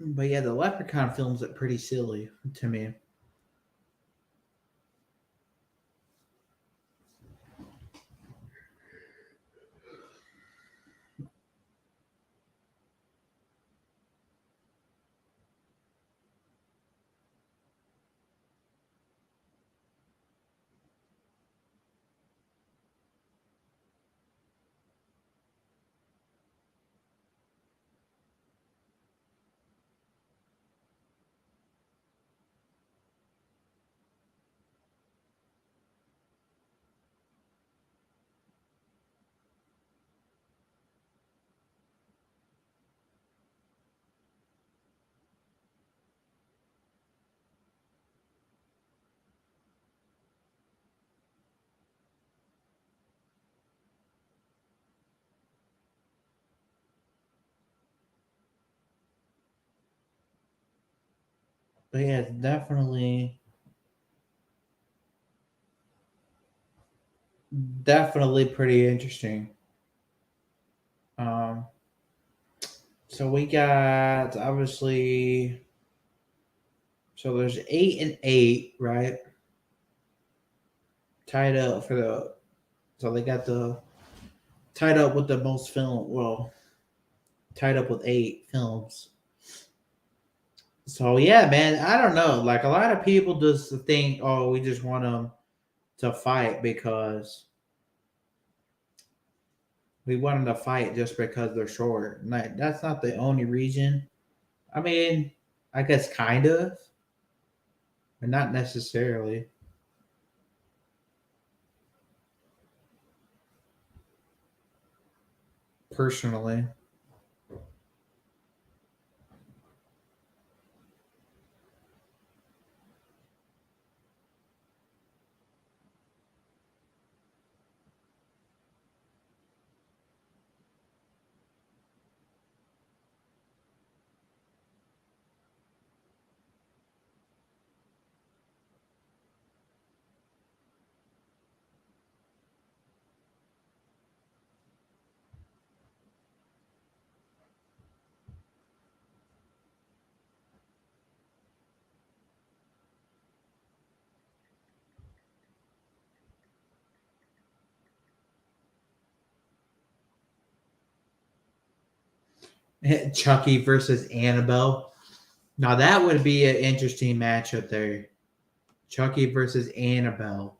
[SPEAKER 1] but yeah, the leprechaun films are pretty silly to me. But yeah, it's definitely pretty interesting. Um, so we got obviously, so there's 8 and 8, right? Tied up for the, so they got the tied up with the most film. Well, tied up with 8 films. So yeah, man, I don't know. Like a lot of people just think, oh, we just want them to fight because we want them to fight just because they're short. Like that's not the only reason. I mean, I guess kind of, but not necessarily. Personally, Chucky versus Annabelle. Now that would be an interesting matchup there. Chucky versus Annabelle.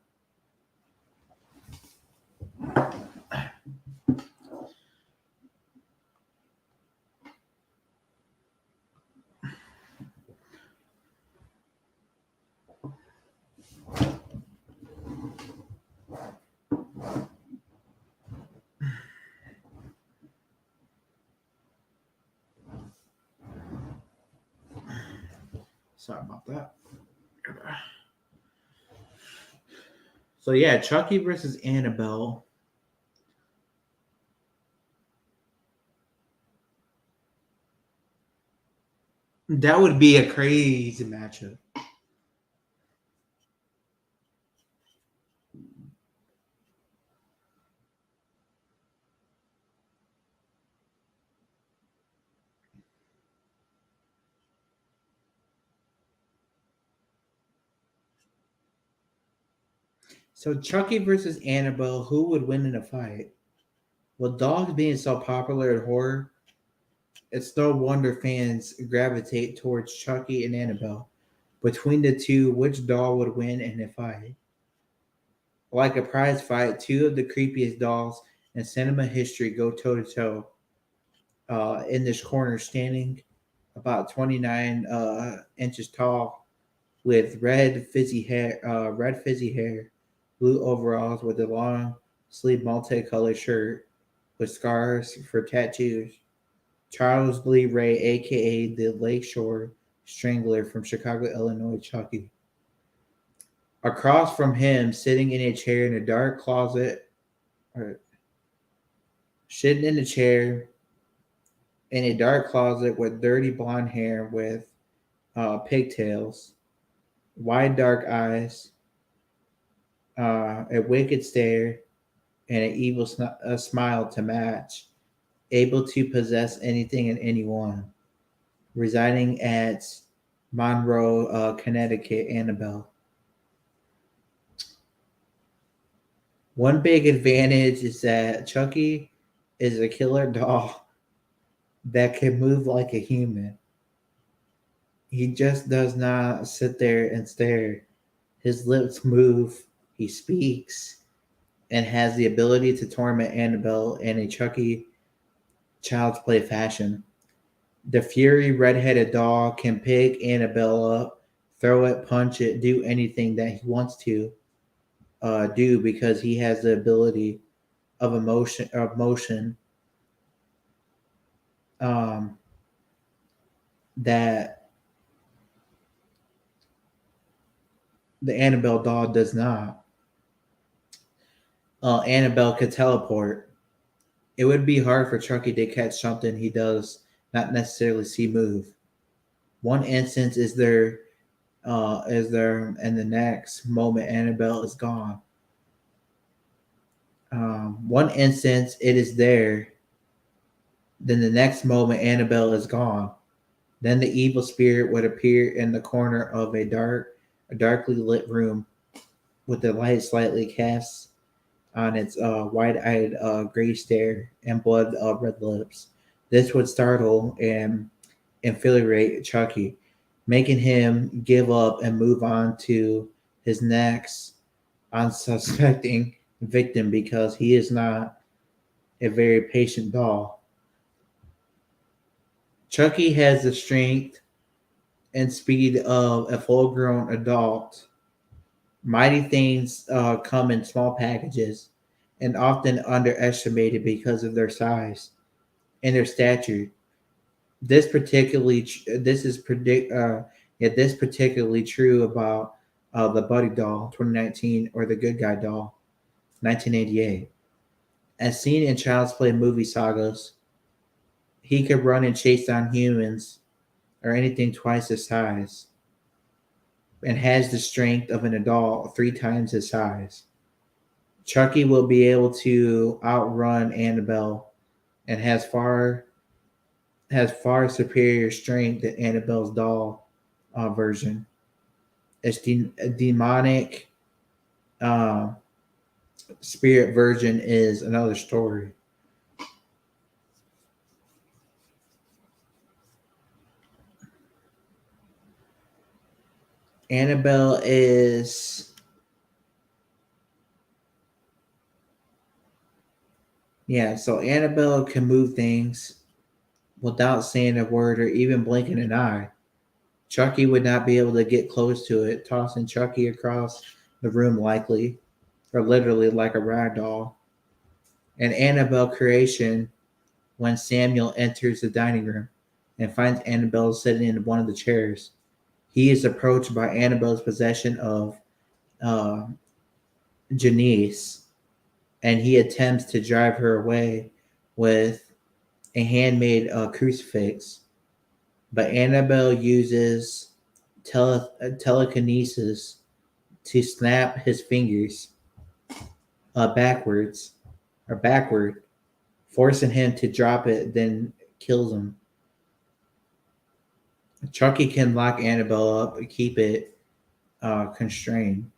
[SPEAKER 1] Sorry about that. So yeah, Chucky versus Annabelle. That would be a crazy matchup. So Chucky versus Annabelle, who would win in a fight? With dogs being so popular in horror, it's no wonder fans gravitate towards Chucky and Annabelle. Between the two, which doll would win in a fight? Like a prize fight, two of the creepiest dolls in cinema history go toe to toe in this corner, standing about 29 inches tall, with red fizzy hair, blue overalls with a long sleeve multicolored shirt with scars for tattoos. Charles Lee Ray, aka the Lakeshore Strangler from Chicago, Illinois, Chucky. Across from him, sitting in a chair in a dark closet, or sitting in a chair in a dark closet with dirty blonde hair with pigtails, wide dark eyes, a wicked stare, and an evil smile to match, able to possess anything and anyone. Residing at Monroe, Connecticut, Annabelle. One big advantage is that Chucky is a killer doll that can move like a human. He just does not sit there and stare. His lips move, he speaks, and has the ability to torment Annabelle in a Chucky child's play fashion. The Fury red-headed doll can pick Annabelle up, throw it, punch it, do anything that he wants to do because he has the ability of motion um, that the Annabelle doll does not. Annabelle could teleport. It would be hard for Chucky to catch something he does not necessarily see move. One instance is there, and the next moment Annabelle is gone. One instance it is there, then the next moment Annabelle is gone. Then the evil spirit would appear in the corner of a darkly lit room with the light slightly cast on its wide-eyed gray stare and blood red lips. This would startle and infuriate Chucky, making him give up and move on to his next unsuspecting victim because he is not a very patient doll. Chucky has the strength and speed of a full-grown adult. Mighty things come in small packages and often underestimated because of their size and their stature. This is this particularly true about the Buddy doll 2019 or the Good Guy doll 1988. As seen in Child's Play movie sagas, he could run and chase down humans or anything twice his size and has the strength of an adult three times his size. Chucky will be able to outrun Annabelle and has far superior strength than Annabelle's doll version. A demonic uh, spirit version is another story. Annabelle is Yeah, so Annabelle can move things without saying a word or even blinking an eye. Chucky would not be able to get close to it, tossing Chucky across the room likely, or literally like a rag doll. An Annabelle creation when Samuel enters the dining room and finds Annabelle sitting in one of the chairs. He is approached by Annabelle's possession of uh, Janice, and he attempts to drive her away with a handmade crucifix. But Annabelle uses telekinesis to snap his fingers backwards or backward, forcing him to drop it, then kills him. Chucky can lock Annabelle up and keep it constrained.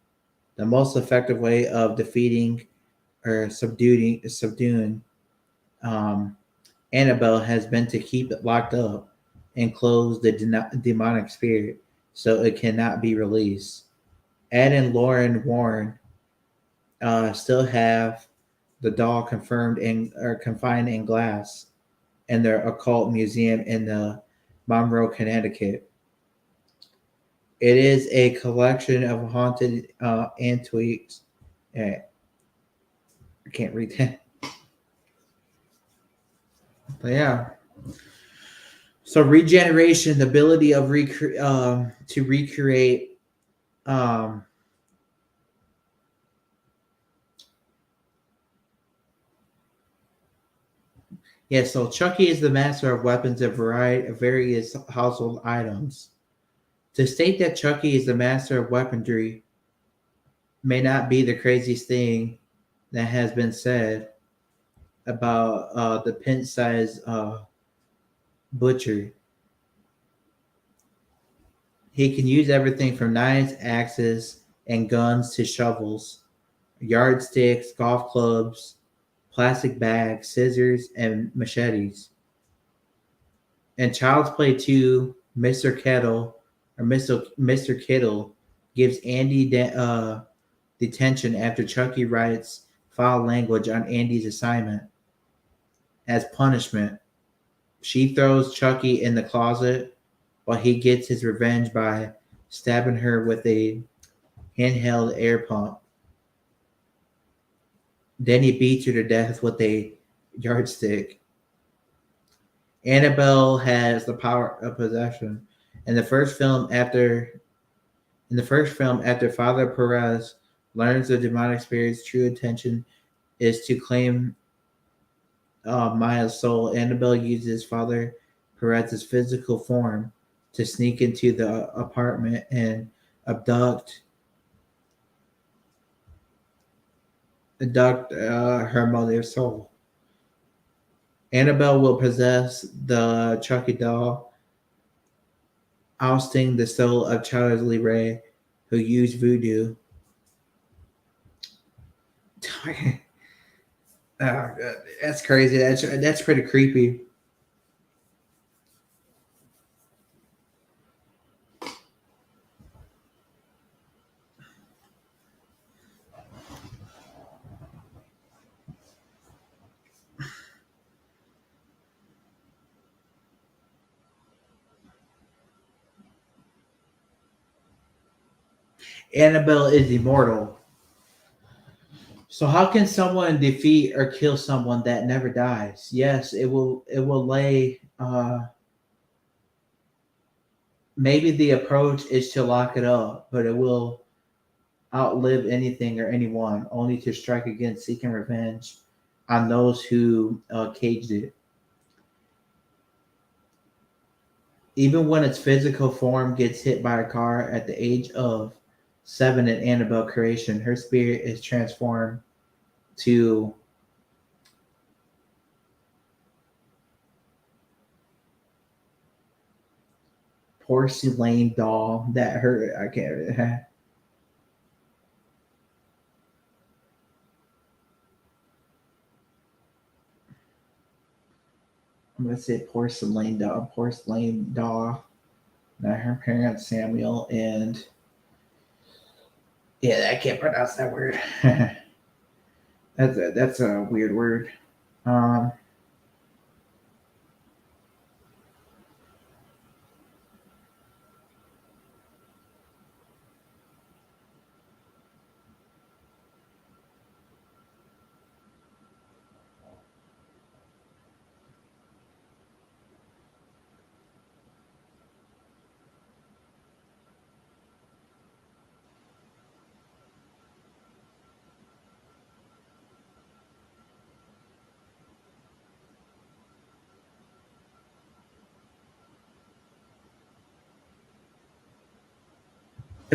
[SPEAKER 1] The most effective way of defeating or subduing um, Annabelle has been to keep it locked up and close the demonic spirit so it cannot be released. Ed and Lauren Warren still have the doll confirmed in or confined in glass in their occult museum in the Monroe, Connecticut. It is a collection of haunted antiques. I can't read that, but yeah. So regeneration, the ability of to recreate um, yeah, so Chucky is the master of weapons and variety of various household items. To state that Chucky is the master of weaponry may not be the craziest thing that has been said about the pint-sized butcher. He can use everything from knives, axes, and guns to shovels, yardsticks, golf clubs, plastic bags, scissors, and machetes. In Child's Play 2, Mr. Kittle gives Andy detention after Chucky writes foul language on Andy's assignment. As punishment, she throws Chucky in the closet while he gets his revenge by stabbing her with a handheld air pump. Then he beats her to death with a yardstick. Annabelle has the power of possession. In the first film, after Father Perez learns the demonic spirit's true intention is to claim Maya's soul, Annabelle uses Father Perez's physical form to sneak into the apartment and abduct her mother's soul. Annabelle will possess the Chucky doll, ousting the soul of Charles Lee Ray, who used voodoo. Oh, that's crazy. That's pretty creepy. Annabelle is immortal. So how can someone defeat or kill someone that never dies? Yes, it will. It will lay. Maybe the approach is to lock it up, but it will outlive anything or anyone, only to strike again, seeking revenge on those who caged it. Even when its physical form gets hit by a car at the age of 7 in Annabelle creation, her spirit is transformed to porcelain doll that her I can't. I'm gonna say porcelain doll. That her parents Samuel and yeah, I can't pronounce that word. That's a weird word. Um,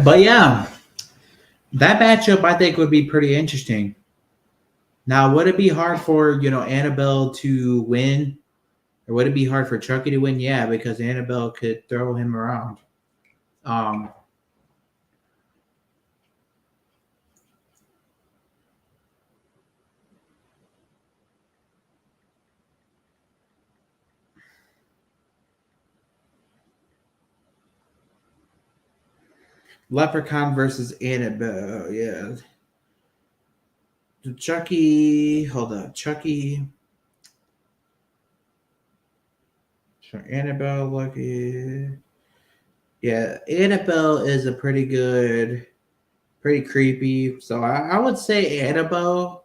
[SPEAKER 1] but yeah, that matchup I think would be pretty interesting. Now, would it be hard for Annabelle to win, or would it be hard for Chucky to win? Yeah, because Annabelle could throw him around. Um, Leprechaun versus Annabelle. Yeah, Chucky. Hold on, Chucky. So Annabelle, Lucky. Yeah, Annabelle is a pretty creepy. So I would say Annabelle.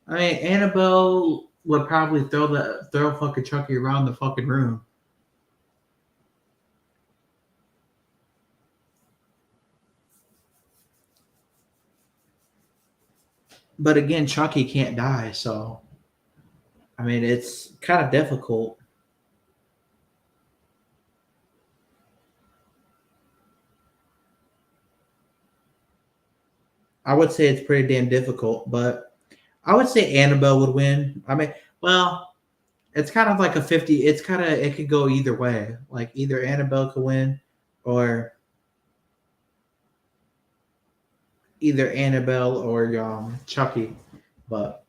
[SPEAKER 1] I mean, Annabelle would probably throw fucking Chucky around the fucking room. But again, Chucky can't die, so I mean it's kind of difficult. I would say it's pretty damn difficult, but I would say Annabelle would win. I mean, well, it's kind of like a 50. It's kind of it could go either way. Like either Annabelle could win, or either Annabelle or Chucky. But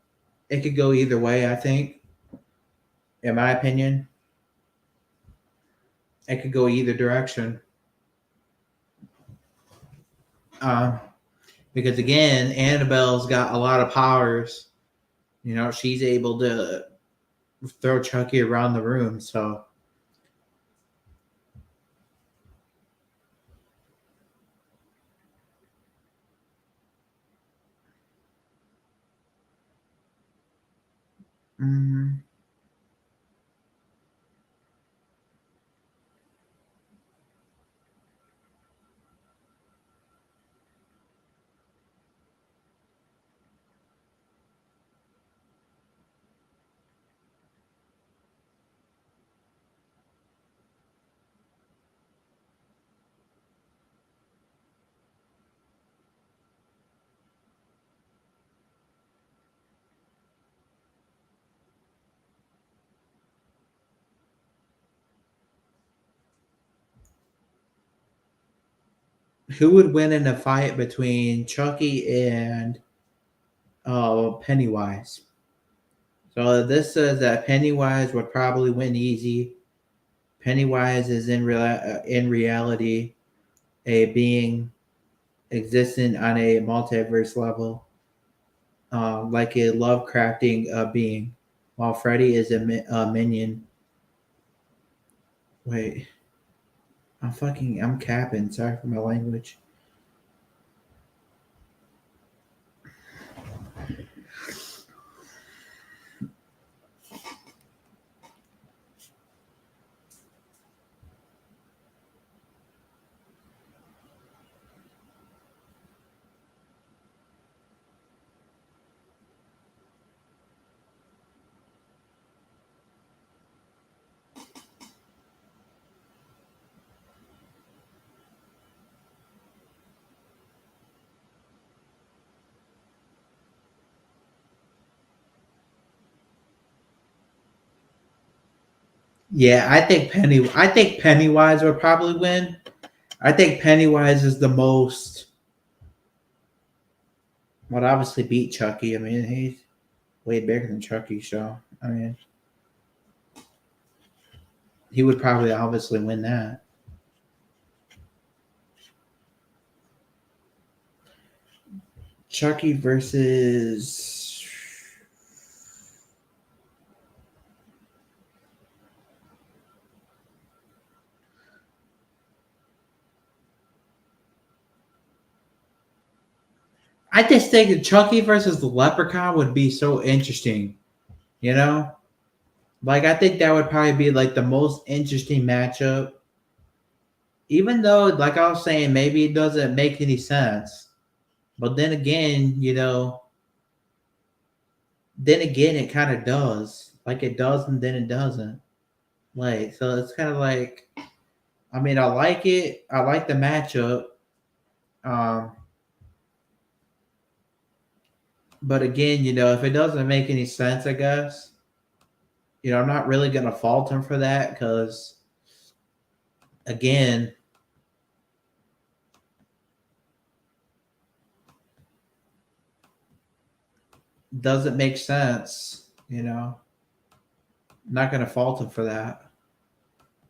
[SPEAKER 1] it could go either way. I think, in my opinion, it could go either direction. Um, because again, Annabelle's got a lot of powers. She's able to throw Chucky around the room. So, mm, who would win in a fight between Chucky and Pennywise? So this says that Pennywise would probably win easy. Pennywise is in reality a being existent on a multiverse level, like a Lovecrafting being, while Freddy is a minion. Wait, I'm capping. Sorry for my language. Yeah, I think Pennywise would probably win. I think Pennywise is the most would obviously beat Chucky. I mean, he's way bigger than Chucky, so I mean, he would probably obviously win that. Chucky versus I just think that Chucky versus the Leprechaun would be so interesting. You know, like I think that would probably be like the most interesting matchup. Even though, like I was saying, maybe it doesn't make any sense. But then again, it kind of does. Like it does, and then it doesn't. Like so, it's kind of like. I mean, I like it. I like the matchup. Um, but again, if it doesn't make any sense, I guess I'm not really gonna fault him for that because again, doesn't make sense. I'm not gonna fault him for that,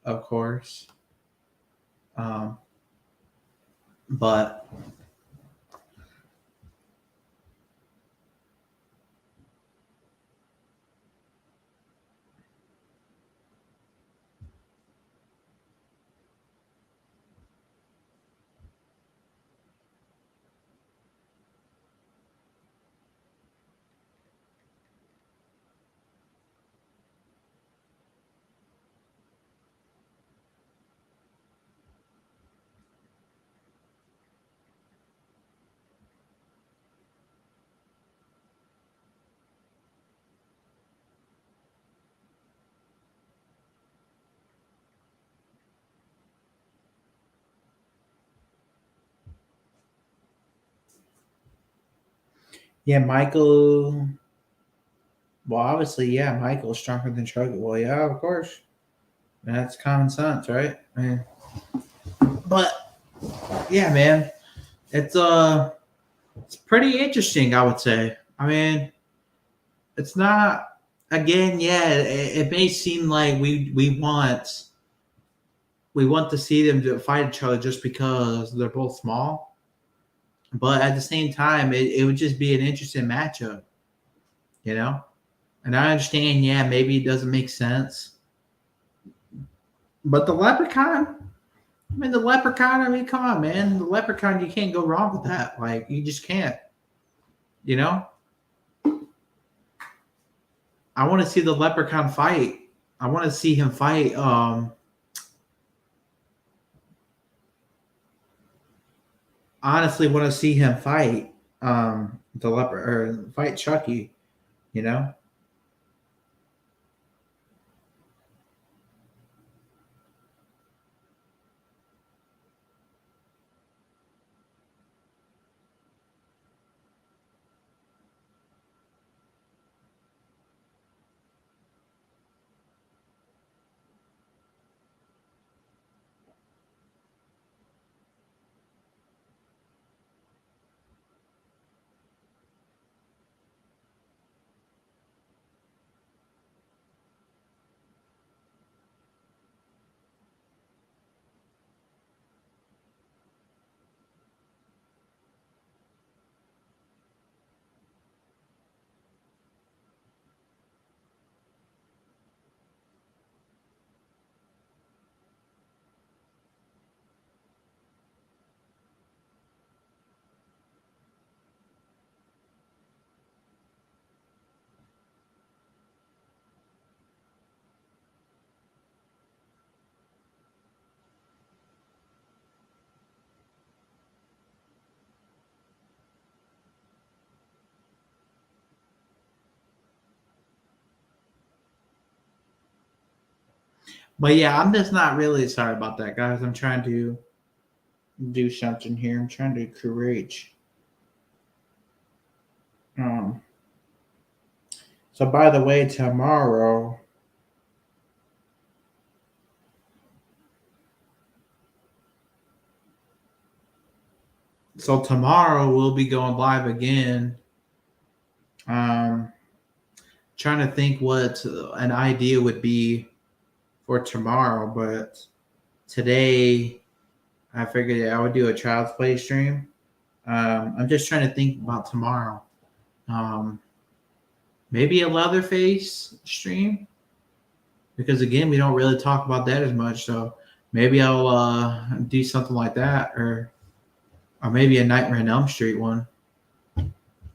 [SPEAKER 1] of course. Um, but yeah, Michael. Well, obviously, yeah, Michael's stronger than Chucky. Well, yeah, of course. That's common sense, right? I mean, but yeah, man, it's it's pretty interesting. I would say. I mean, it's not. Again, yeah, it may seem like we want to see them to fight each other just because they're both small, but at the same time, it would just be an interesting matchup, you know. And I understand, yeah, maybe it doesn't make sense, but the Leprechaun. I mean, the Leprechaun. I mean, come on, man. The Leprechaun. You can't go wrong with that. Like, you just can't. You know. I want to see the Leprechaun fight. I want to see him fight. Honestly, want to see him fight. The leper or fight Chucky. You know. But yeah, I'm just not really sorry about that, guys. I'm trying to do something here. I'm trying to create. Um. So by the way, tomorrow. So tomorrow we'll be going live again. Um. Trying to think what an idea would be for tomorrow, but today I figured I would do a Child's Play stream. I'm just trying to think about tomorrow. Um, maybe a Leatherface stream because again we don't really talk about that as much. So maybe I'll do something like that, or maybe a Nightmare on Elm Street one.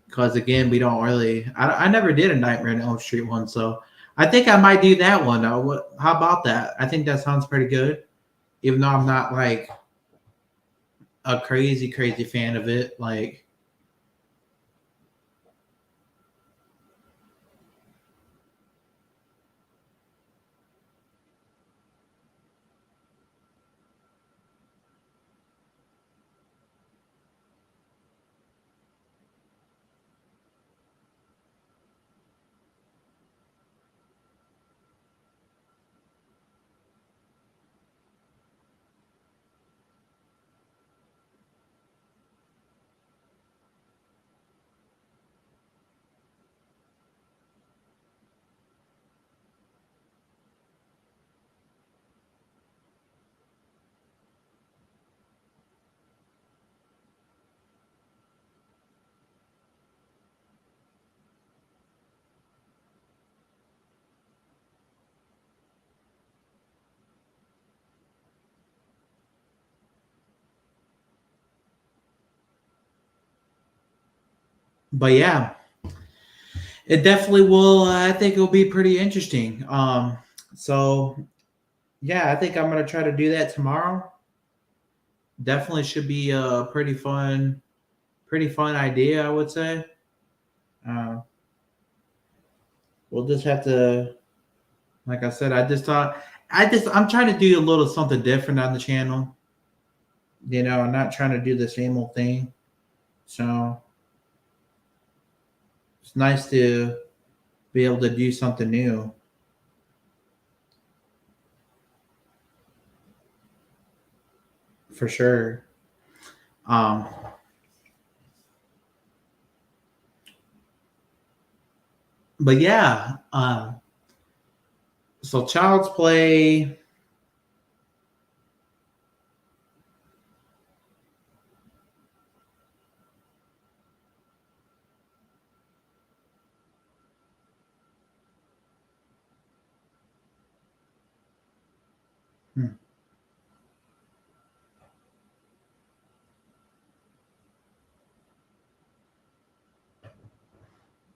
[SPEAKER 1] because again, we don't really. I never did a Nightmare on Elm Street one, so I think I might do that one. How about that? I think that sounds pretty good, even though I'm not like a crazy fan of it. Like, but yeah, it definitely will. I think it'll be pretty interesting. So yeah, I think I'm gonna try to do that tomorrow. Definitely should be a pretty fun idea, I would say. Uh, we'll just have to, like I said, I'm trying to do a little something different on the channel. You know, I'm not trying to do the same old thing. So it's nice to be able to do something new for sure. Um, but yeah, so Child's Play. Hmm.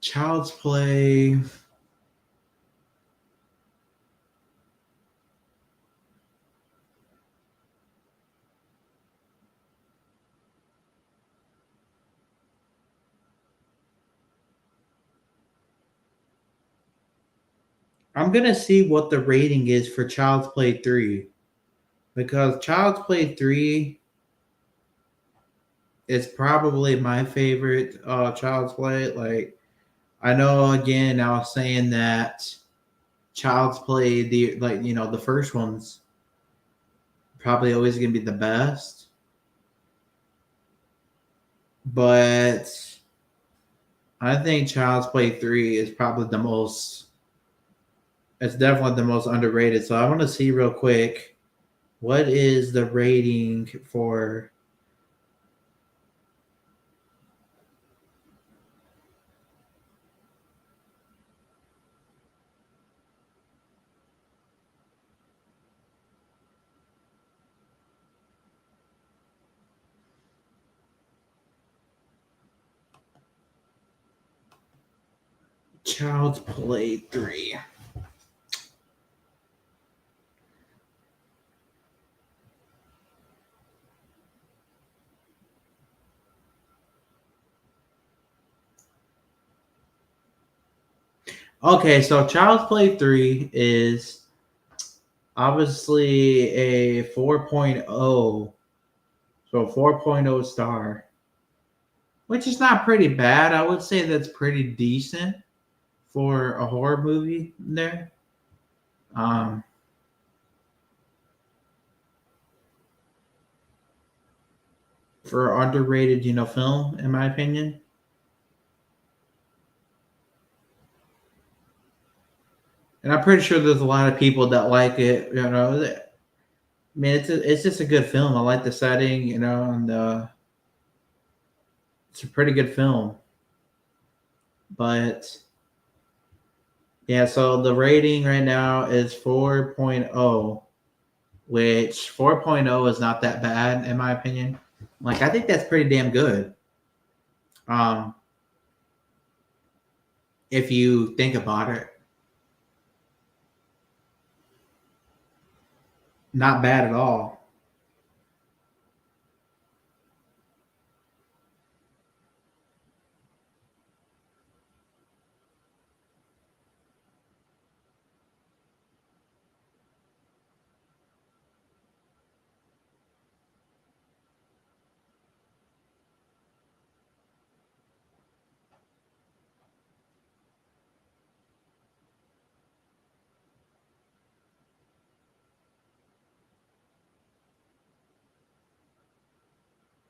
[SPEAKER 1] Child's Play. I'm gonna see what the rating is for Child's Play 3 because Child's Play 3 is probably my favorite Child's Play. Like, I know again, I was saying that Child's Play, the like you know the first one's probably always gonna be the best, but I think Child's Play 3 is probably the most. It's definitely the most underrated. So I want to see real quick what is the rating for Child's Play 3. Okay, so Child's Play 3 is obviously a 4.0. So 4.0 star, which is not pretty bad. I would say that's pretty decent for a horror movie there. Um, for underrated, film, in my opinion. And I'm pretty sure there's a lot of people that like it. I mean, it's just a good film. I like the setting, and it's a pretty good film. But yeah, so the rating right now is 4.0, which 4.0 is not that bad in my opinion. Like, I think that's pretty damn good. Um, if you think about it. Not bad at all.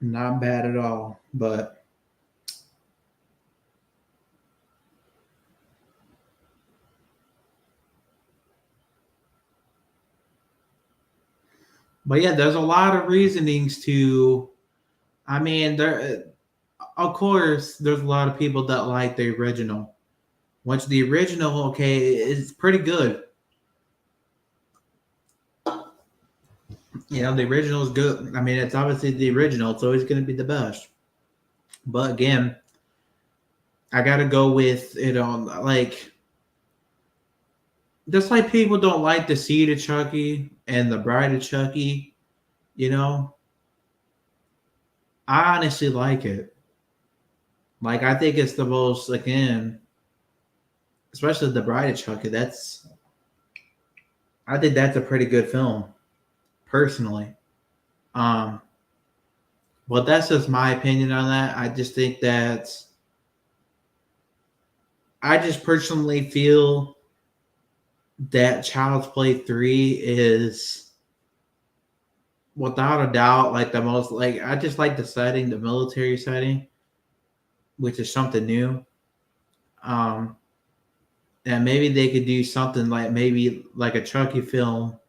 [SPEAKER 1] Not bad at all. But yeah, there's a lot of reasonings to. I mean, there. Of course, there's a lot of people that like the original. Once the original, okay, is pretty good. You know, the original is good. I mean, it's obviously the original. It's always going to be the best. But again, I got to go with like just like people don't like the Seed of Chucky and the Bride of Chucky. You know, I honestly like it. Like, I think it's the most, again, especially the Bride of Chucky. I think that's a pretty good film, personally. Um, but that's just my opinion on that. I just think that I just personally feel that Child's Play 3 is without a doubt like the most, like, I just like the setting, the military setting, which is something new. Um, and maybe they could do something like maybe like a Chucky film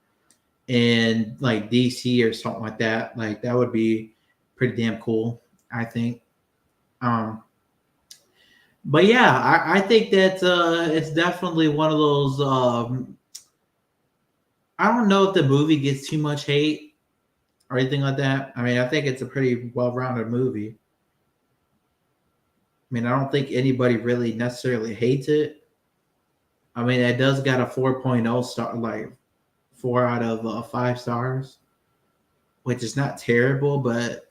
[SPEAKER 1] in like DC or something like that. Like that would be pretty damn cool, I think. Um, but yeah, I think that it's definitely one of those. I don't know if the movie gets too much hate or anything like that. I mean, I think it's a pretty well-rounded movie. I mean, I don't think anybody really necessarily hates it. I mean, it does got a 4.0 star, like 4 out of 5 stars, which is not terrible, but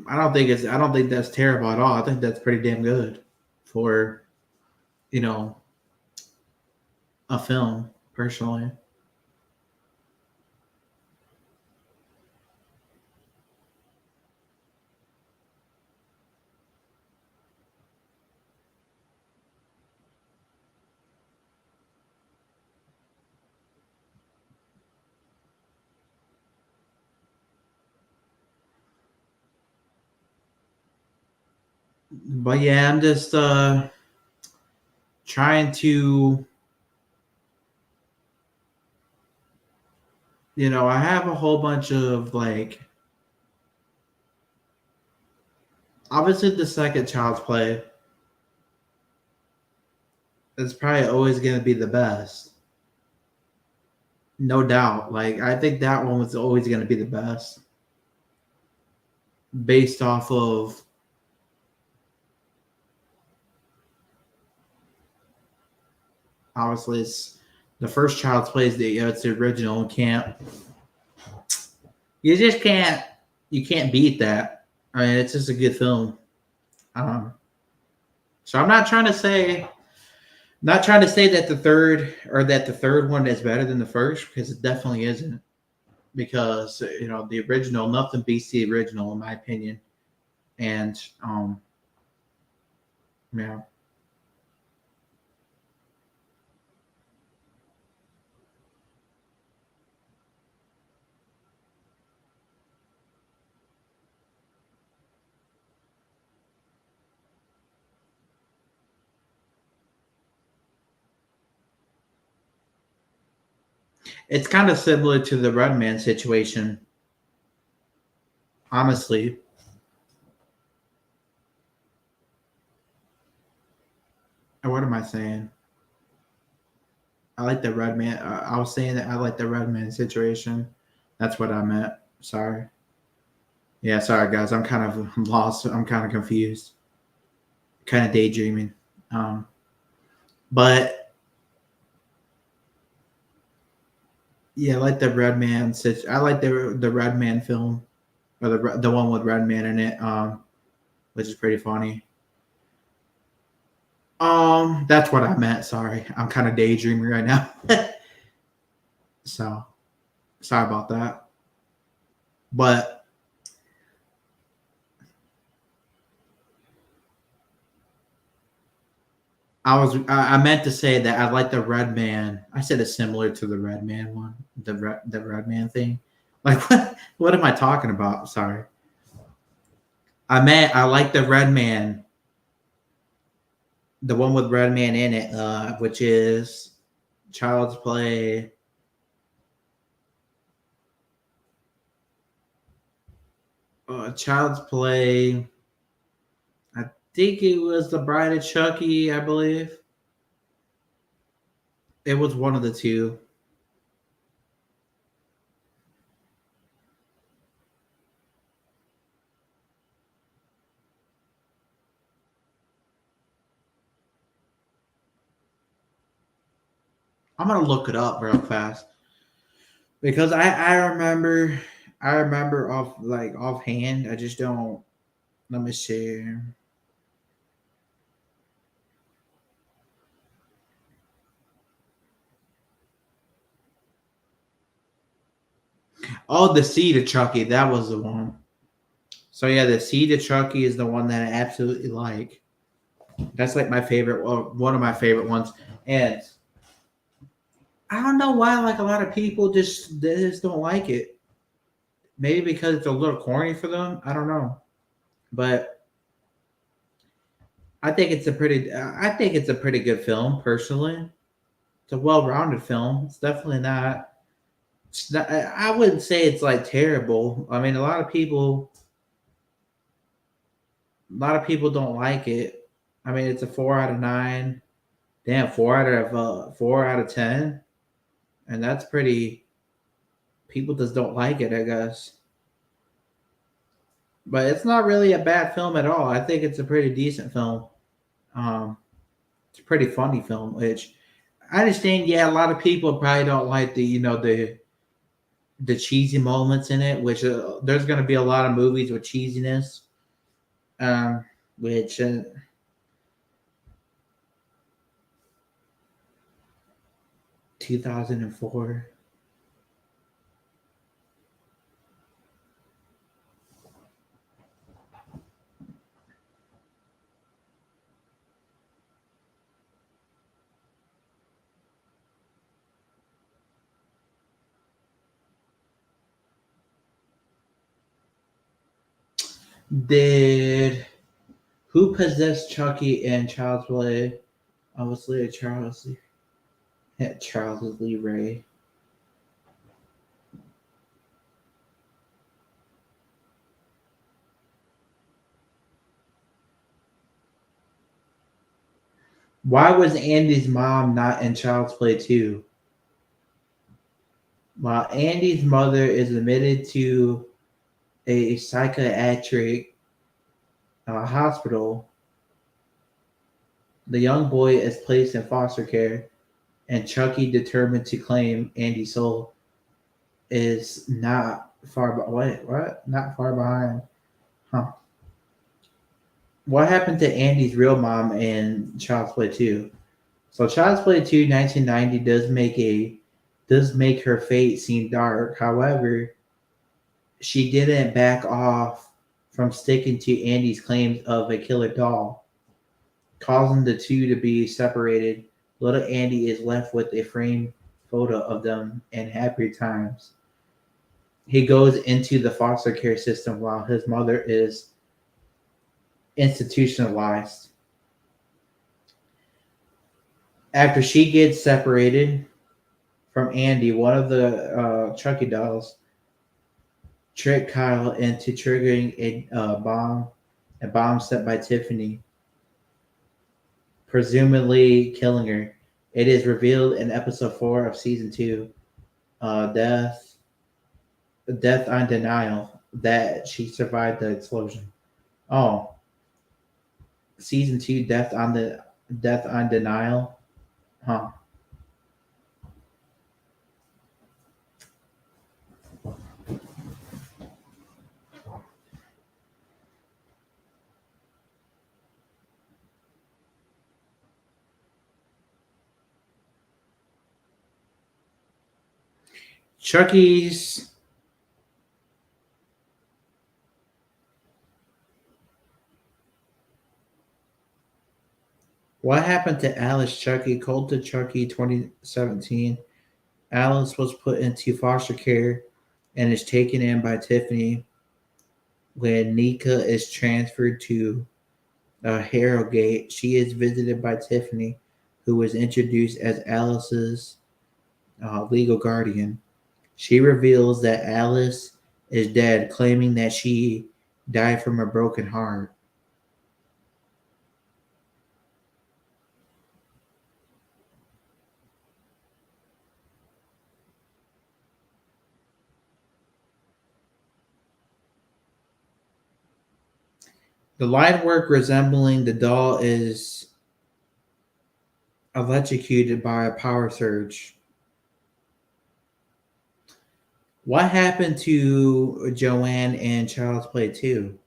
[SPEAKER 1] I don't think that's terrible at all. I think that's pretty damn good for, you know, a film, personally. But yeah, I'm just trying to, I have a whole bunch of like, obviously the second Child's Play is probably always going to be the best. No doubt. Like, I think that one was always going to be the best based off of, obviously, it's the first Child's Play is it's the original. You just you can't beat that. I mean, it's just a good film. Um, so I'm not trying to say that the third one is better than the first, because it definitely isn't. Because the original, nothing beats the original in my opinion. And yeah, it's kind of similar to the Redman situation, honestly. What am I saying? I like the Redman. I was saying that I like the Redman situation. That's what I meant. Sorry. Yeah, sorry guys. I'm kind of lost. I'm kind of confused. kind of daydreaming. Um, but yeah, I like the Red Man. I like the Red Man film, or the one with Red Man in it, which is pretty funny. That's what I meant. Sorry, I'm kind of daydreaming right now. So sorry about that. But I meant to say that I like the Red Man. I said it's similar to the Red Man one, the Red Man thing. Like what am I talking about? Sorry. I meant I like the Red Man, the one with Red Man in it, which is Child's Play. Child's Play. I think it was The Bride of Chucky. I believe it was one of the two. I'm gonna look it up real fast because I remember offhand. I just don't. Let me see. Oh, the Seed of Chucky. That was the one. So yeah, the Seed of Chucky is the one that I absolutely like. That's like my favorite, one of my favorite ones. And I don't know why, like a lot of people they just don't like it. Maybe because it's a little corny for them. I don't know, but I think it's a pretty good film. Personally, it's a well-rounded film. It's definitely not. It's not I wouldn't say it's like terrible. I mean, a lot of people don't like it. I mean, it's a 4 out of 9. Damn, 4 out of 10, and that's pretty. People just don't like it, I guess. But it's not really a bad film at all. I think it's a pretty decent film. Um, it's a pretty funny film, which I understand. Yeah, a lot of people probably don't like the cheesy moments in it. Which there's going to be a lot of movies with cheesiness. Which 2004 did who possessed Chucky and Child's Play? Obviously, Charles Lee Ray. Why was Andy's mom not in Child's Play 2? While Andy's mother is admitted to a psychiatric hospital, the young boy is placed in foster care, and Chucky, determined to claim Andy's soul, is not far. Wait, what? Not far behind? Huh? What happened to Andy's real mom in Child's Play 2? So Child's Play 2, 1990, does make her fate seem dark. However, she didn't back off from sticking to Andy's claims of a killer doll, causing the two to be separated. Little Andy is left with a framed photo of them in happier times. He goes into the foster care system while his mother is institutionalized. After she gets separated from Andy, one of the Chucky dolls trick Kyle into triggering a bomb set by Tiffany, presumably killing her. It is revealed in episode 4 of season 2, Death on Denial, that she survived the explosion. Oh, season 2, Death on Denial. Huh. Chucky's. What happened to Alice Chucky? Cold to Chucky 2017. Alice was put into foster care and is taken in by Tiffany when Nika is transferred to Harrogate. She is visited by Tiffany, who was introduced as Alice's legal guardian. She reveals that Alice is dead, claiming that she died from a broken heart. The line work resembling the doll is electrocuted by a power surge. What happened to Joanne in Child's Play 2?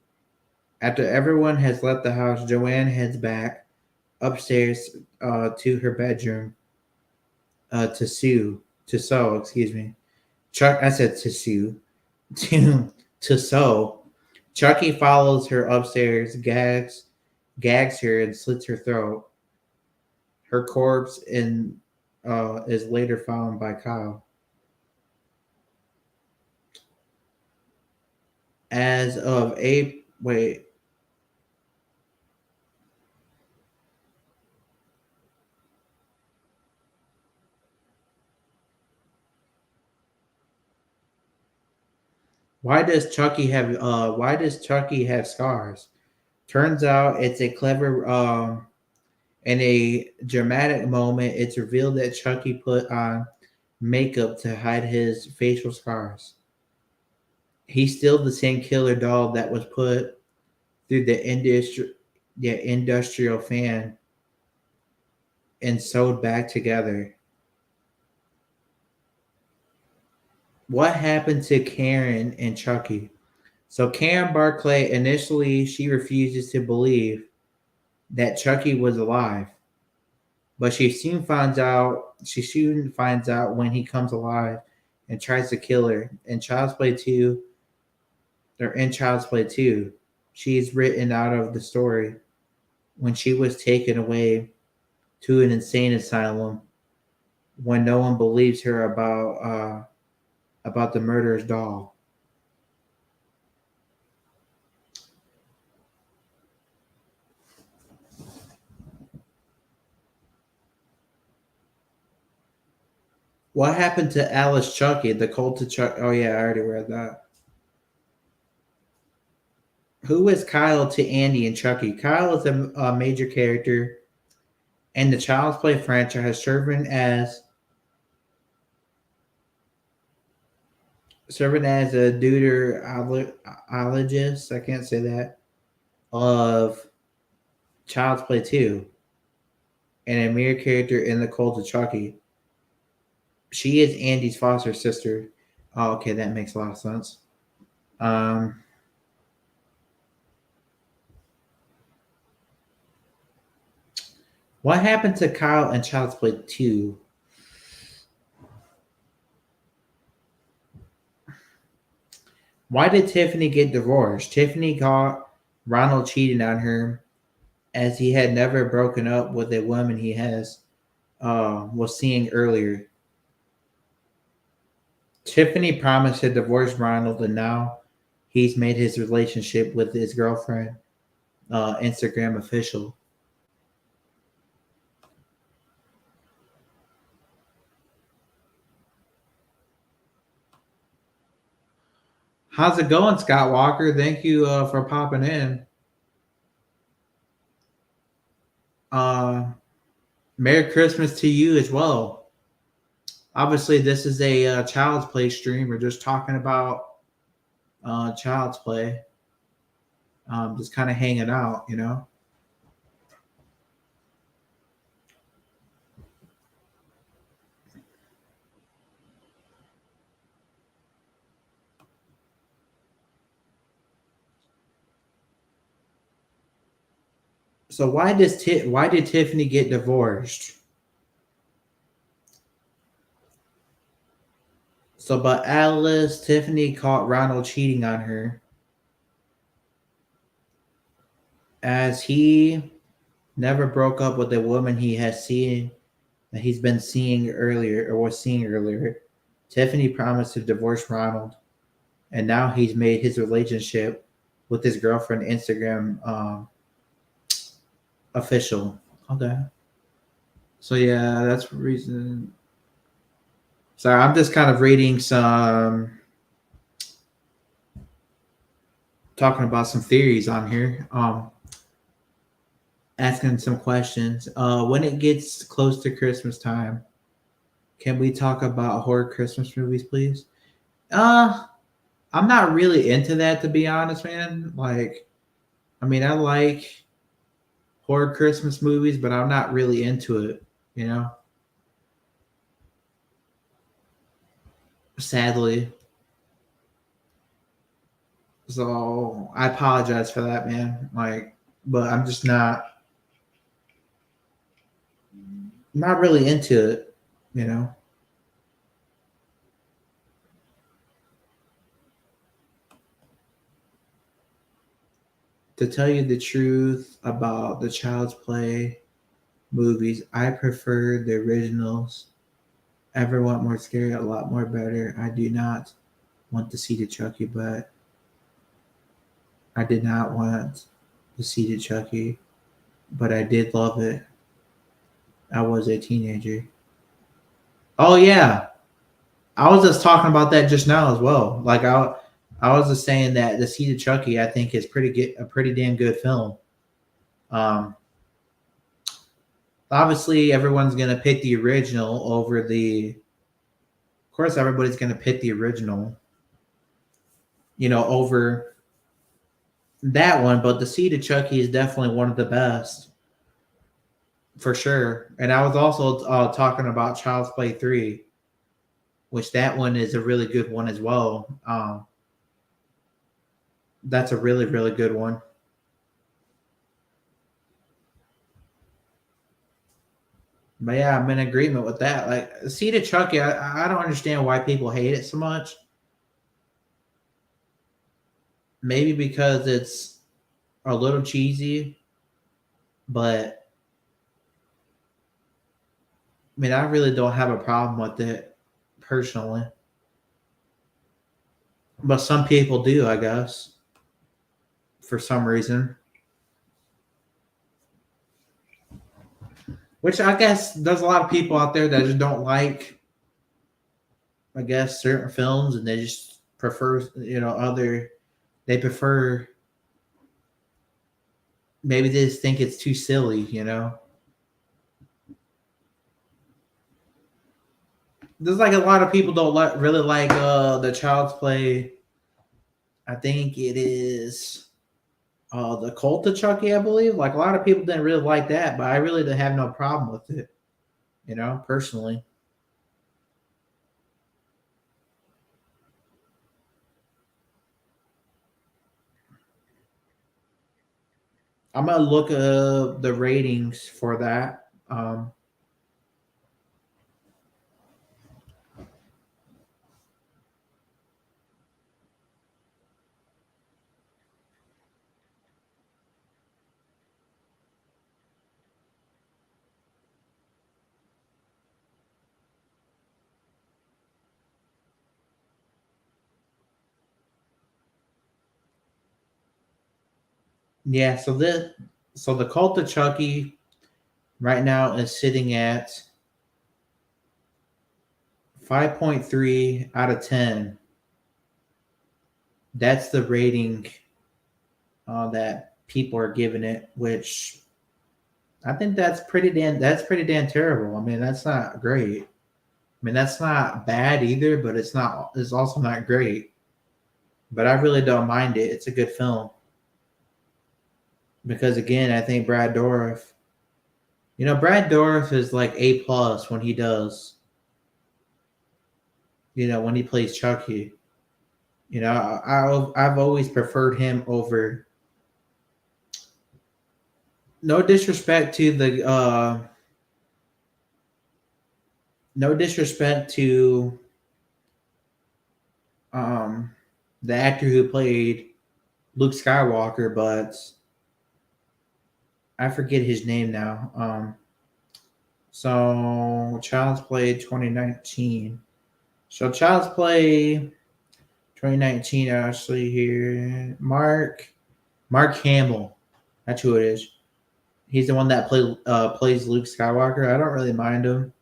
[SPEAKER 1] After everyone has left the house, Joanne heads back upstairs to her bedroom to sew, excuse me. Chuck, I said to sue, to sew. Chucky follows her upstairs, gags her, and slits her throat. Her corpse is later found by Kyle. As of wait. Why does Chucky have scars? Turns out it's a clever in a dramatic moment, it's revealed that Chucky put on makeup to hide his facial scars. He's still the same killer doll that was put through the industrial fan and sewed back together. What happened to Karen and Chucky? So Karen Barclay initially she refuses to believe that Chucky was alive, but she soon finds out when he comes alive and tries to kill her. In Child's Play 2, she's written out of the story when she was taken away to an insane asylum when no one believes her about the murderer's doll. What happened to Alice Chucky, the cult to Chuck? Oh yeah, I already read that. Who is Kyle to Andy and Chucky? Kyle is a major character in the Child's Play franchise, serving as a deuterologist. I can't say that of Child's Play 2, and a mere character in the cult of Chucky. She is Andy's foster sister. Oh, okay, that makes a lot of sense. What happened to Kyle in Child's Play 2? Why did Tiffany get divorced? Tiffany caught Ronald cheating on her as he had never broken up with a woman he was seeing earlier. Tiffany promised to divorce Ronald, and now he's made his relationship with his girlfriend Instagram official. How's it going, Scott Walker? Thank you for popping in. Merry Christmas to you as well. Obviously, this is a Child's Play stream. We're just talking about Child's Play. Just kind of hanging out, you know. So why did Tiffany get divorced? So, but Alice, Tiffany caught Ronald cheating on her, as he never broke up with the woman he has seen that he's been seeing earlier or was seeing earlier. Tiffany promised to divorce Ronald, and now he's made his relationship with his girlfriend Instagram official. Okay. So yeah, that's the reason. Sorry, I'm just kind of reading some, talking about some theories on here. Asking some questions. When it gets close to Christmas time, can we talk about horror Christmas movies, please? Uh, I'm not really into that, to be honest, man. Like, I mean, I like horror Christmas movies, but I'm not really into it, you know? Sadly. So I apologize for that, man. Like, but I'm just not really into it, you know? To tell you the truth about the Child's Play movies, I prefer the originals. Ever want more scary, a lot more better. I do not want to see the Chucky, but I did not want to see the Chucky, but I did love it. I was a teenager. Oh yeah, I was just talking about that just now as well. I was just saying that the Seed of Chucky, I think, is pretty good, a pretty damn good film. Um, Obviously, everyone's gonna pick the original over the. Of course, everybody's gonna pick the original, over that one. But the Seed of Chucky is definitely one of the best for sure. And I was also talking about Child's Play 3, which that one is a really good one as well. That's a really, really good one. But yeah, I'm in agreement with that. Like Seed of Chucky, I don't understand why people hate it so much. Maybe because it's a little cheesy, but I mean, I really don't have a problem with it personally. But some people do, I guess, for some reason. Which I guess there's a lot of people out there that just don't like, I guess, certain films, and they just prefer, they prefer, maybe they just think it's too silly. There's like a lot of people don't really like the Child's Play. I think it is the Cult of Chucky, I believe. Like a lot of people didn't really like that, but I really didn't have no problem with it, personally. I'm gonna look up the ratings for that. Yeah, so the Cult of Chucky right now is sitting at 5.3 out of 10. That's the rating that people are giving it, which I think that's pretty damn terrible. I mean, that's not great. I mean, that's not bad either, but it's also not great. But I really don't mind it. It's a good film because again, I think Brad Dourif is like A plus when he does, when he plays Chucky. I've always preferred him over no disrespect to the no disrespect to um the actor who played Luke Skywalker, but I forget his name now. So Child's Play 2019. So Child's Play 2019 actually here. Mark Hamill. That's who it is. He's the one that plays Luke Skywalker. I don't really mind him,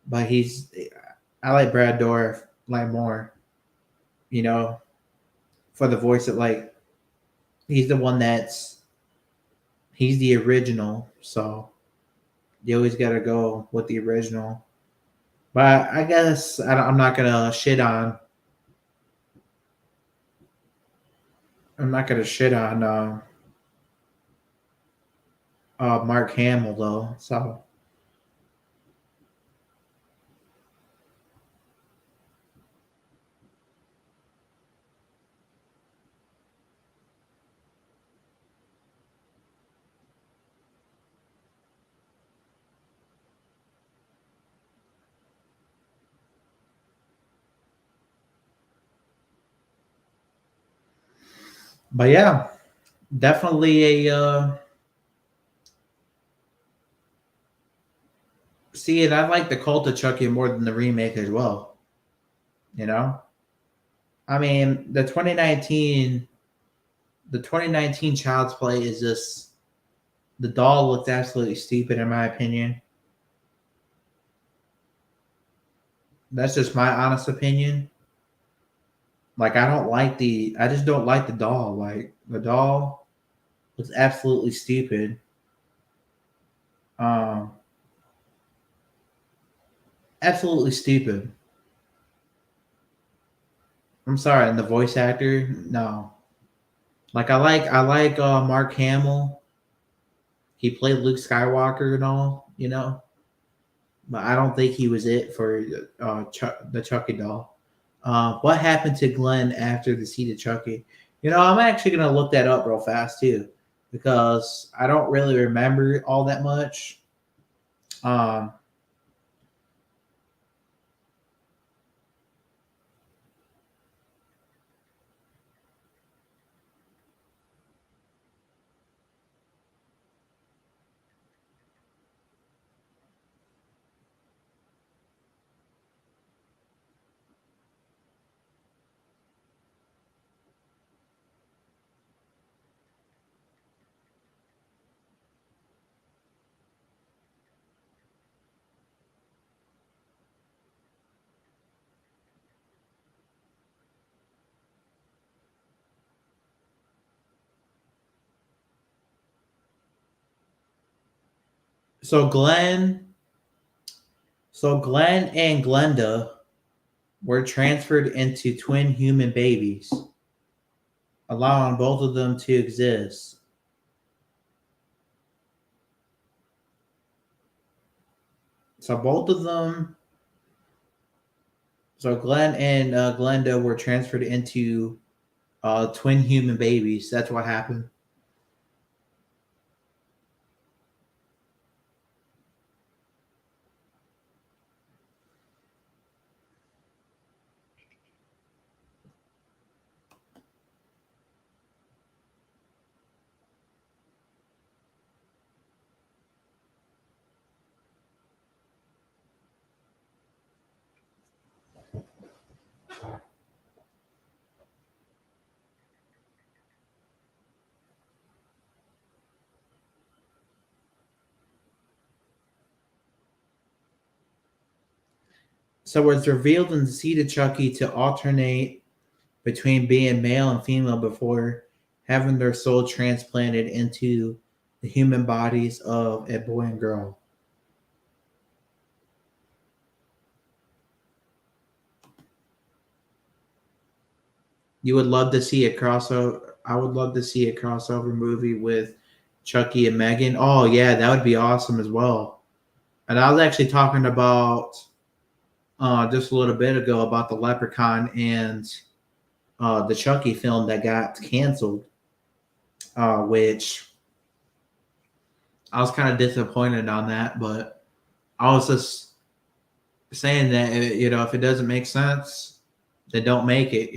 [SPEAKER 1] but I like Brad Dourif like more. You know, for the voice of like he's the one he's the original. So you always got to go with the original. But I guess I'm not gonna shit on. I'm not gonna shit on Mark Hamill though. So, but yeah, definitely a see it. I like the Cult of Chucky more than the remake as well. You know, I mean the 2019 Child's Play is just the doll looks absolutely stupid in my opinion. That's just my honest opinion. Like I just don't like the doll. Like the doll looks absolutely stupid. Um, absolutely stupid. I'm sorry, and the voice actor, no. Like I like Mark Hamill. He played Luke Skywalker and all, you know. But I don't think he was it for the Chucky doll. What happened to Glenn after the seed of Chucky? You know, I'm actually gonna look that up real fast too, because I don't really remember all that much. Um, so Glenn and Glenda were transferred into twin human babies, allowing both of them to exist. So both of them, so Glenn and Glenda were transferred into twin human babies. That's what happened. So it's revealed in the seed of Chucky to alternate between being male and female before having their soul transplanted into the human bodies of a boy and girl. You would love to see a crossover. I would love to see a crossover movie with Chucky and Megan. Oh yeah, that would be awesome as well. And I was actually talking about just a little bit ago about the Leprechaun and the Chucky film that got canceled, which I was kind of disappointed on that, but I was just saying that if it doesn't make sense, then don't make it.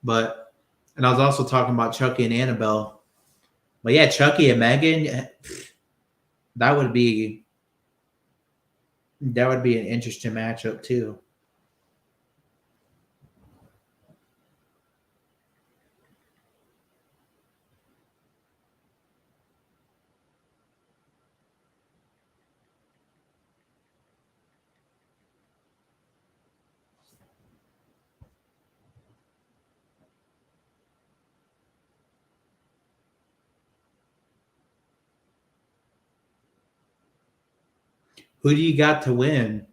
[SPEAKER 1] But and I was also talking about Chucky and Annabelle. But yeah, Chucky and Megan, that would be that would be an interesting matchup too. Who do you got to win?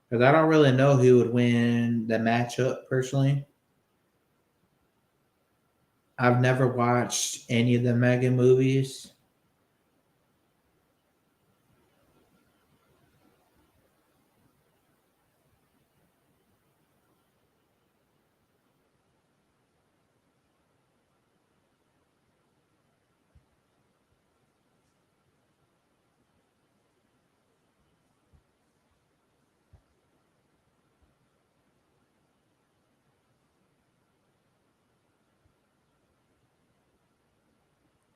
[SPEAKER 1] Because I don't really know who would win the matchup personally. I've never watched any of the Megan movies.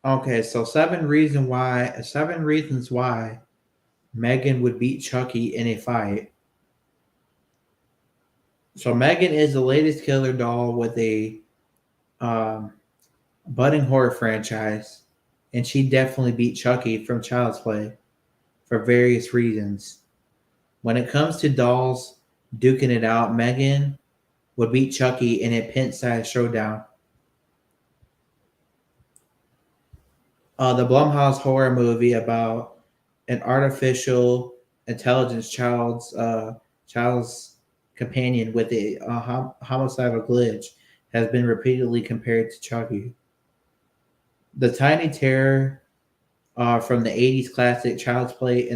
[SPEAKER 1] Okay, so seven reasons why Megan would beat Chucky in a fight. So Megan is the latest killer doll with a um, budding horror franchise, and she definitely beat Chucky from Child's Play for various reasons. When it comes to dolls duking it out, Megan would beat Chucky in a pint-sized showdown. The Blumhouse horror movie about an artificial intelligence child's companion with a homicidal glitch has been repeatedly compared to Chucky. The Tiny Terror from the '80s classic Child's Play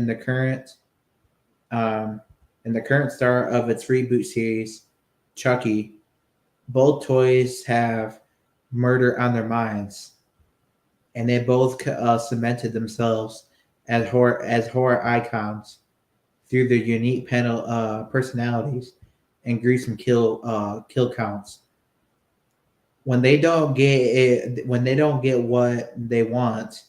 [SPEAKER 1] um, in the current star of its reboot series, Chucky. Both toys have murder on their minds, and they both cemented themselves as horror icons through their unique personalities and gruesome kill counts. When they don't get what they want,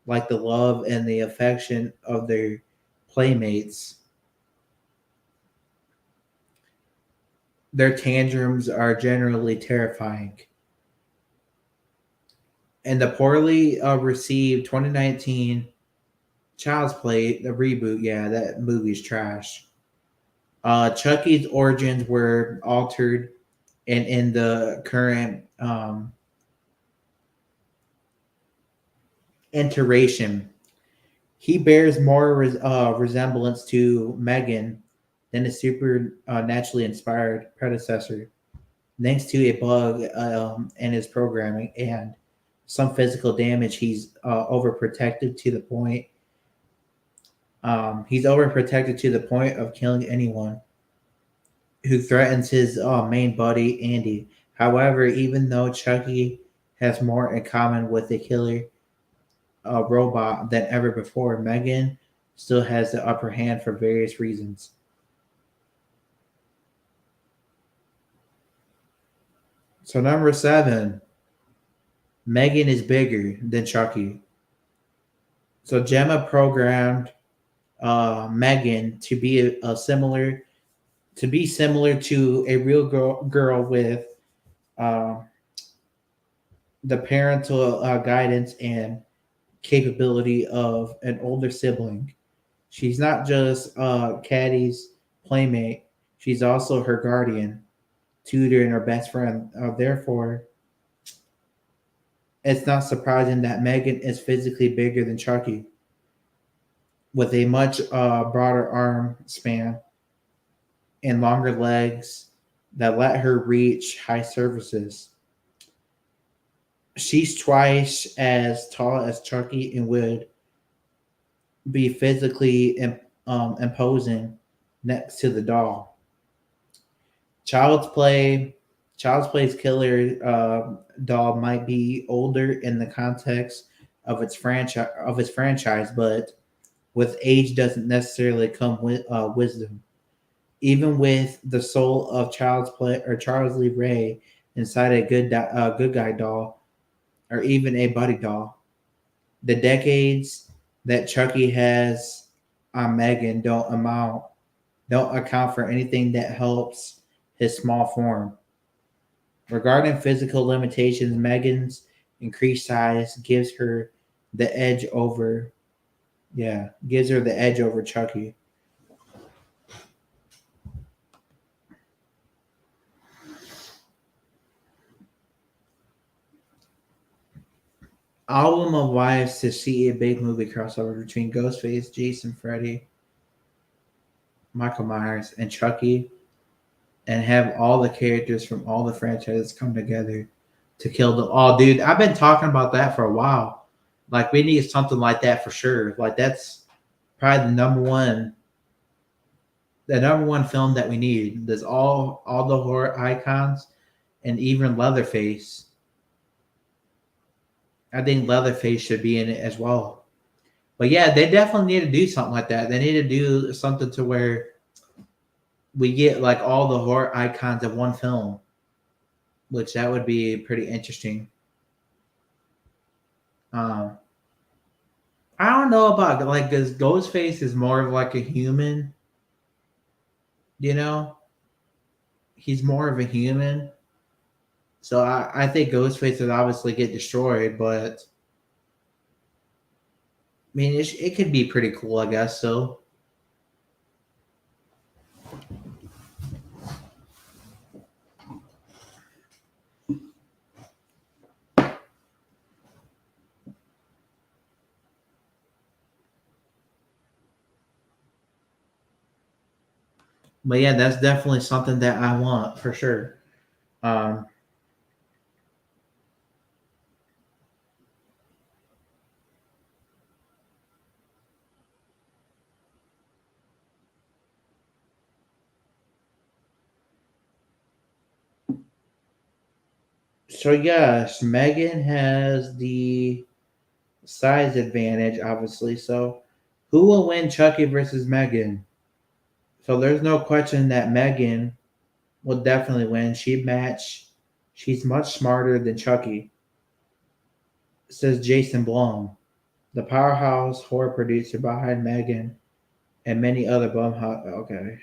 [SPEAKER 1] like the love and the affection of their playmates, their tantrums are generally terrifying. And the poorly received 2019 Child's Play, the reboot, yeah, that movie's trash. Chucky's origins were altered, and in the current iteration, he bears more resemblance to Megan than his supernaturally inspired predecessor, thanks to a bug in his programming and some physical damage. He's overprotected to the point of killing anyone who threatens his main buddy, Andy. However, even though Chucky has more in common with the killer robot than ever before, Megan still has the upper hand for various reasons. So, number seven, Megan is bigger than Chucky. So, Gemma programmed Megan to be similar to a real girl with uh, the parental guidance and capability of an older sibling. She's not just Caddy's playmate; she's also her guardian, tutor, and her best friend. Therefore, it's not surprising that Megan is physically bigger than Chucky, with a much broader arm span and longer legs that let her reach high surfaces. She's twice as tall as Chucky and would be physically imposing next to the doll. Child's Play, Child's Play's killer doll might be older in the context of its franchise, but with age doesn't necessarily come with wisdom. Even with the soul of Child's Play or Charles Lee Ray inside a good guy doll or even a buddy doll, the decades that Chucky has on Megan don't account for anything that helps his small form. Regarding physical limitations, Megan's increased size the edge over gives her the edge over Chucky. Album of Wives to see a big movie crossover between Ghostface, Jason, Freddy, Michael Myers, and Chucky, and have all the characters from all the franchises come together to kill them all. Dude, I've been talking about that for a while. Like, we need something like that for sure. Like, that's probably the number one film that we need. There's all the horror icons and even Leatherface. I think Leatherface should be in it as well. But yeah, they definitely need to do something like that. They need to do something to where we get like all the horror icons of one film, which that would be pretty interesting. Um, I don't know about like because Ghostface is more of like a human, you know. He's more of a human, so I think Ghostface would obviously get destroyed, but I mean it could be pretty cool, I guess. So, but yeah, that's definitely something that I want for sure. Um, so yes, Megan has the size advantage, obviously. So, who will win, Chucky versus Megan? So there's no question that Megan will definitely win. She's much smarter than Chucky, says Jason Blum, the powerhouse horror producer behind Megan and many other Blumhouse. Okay.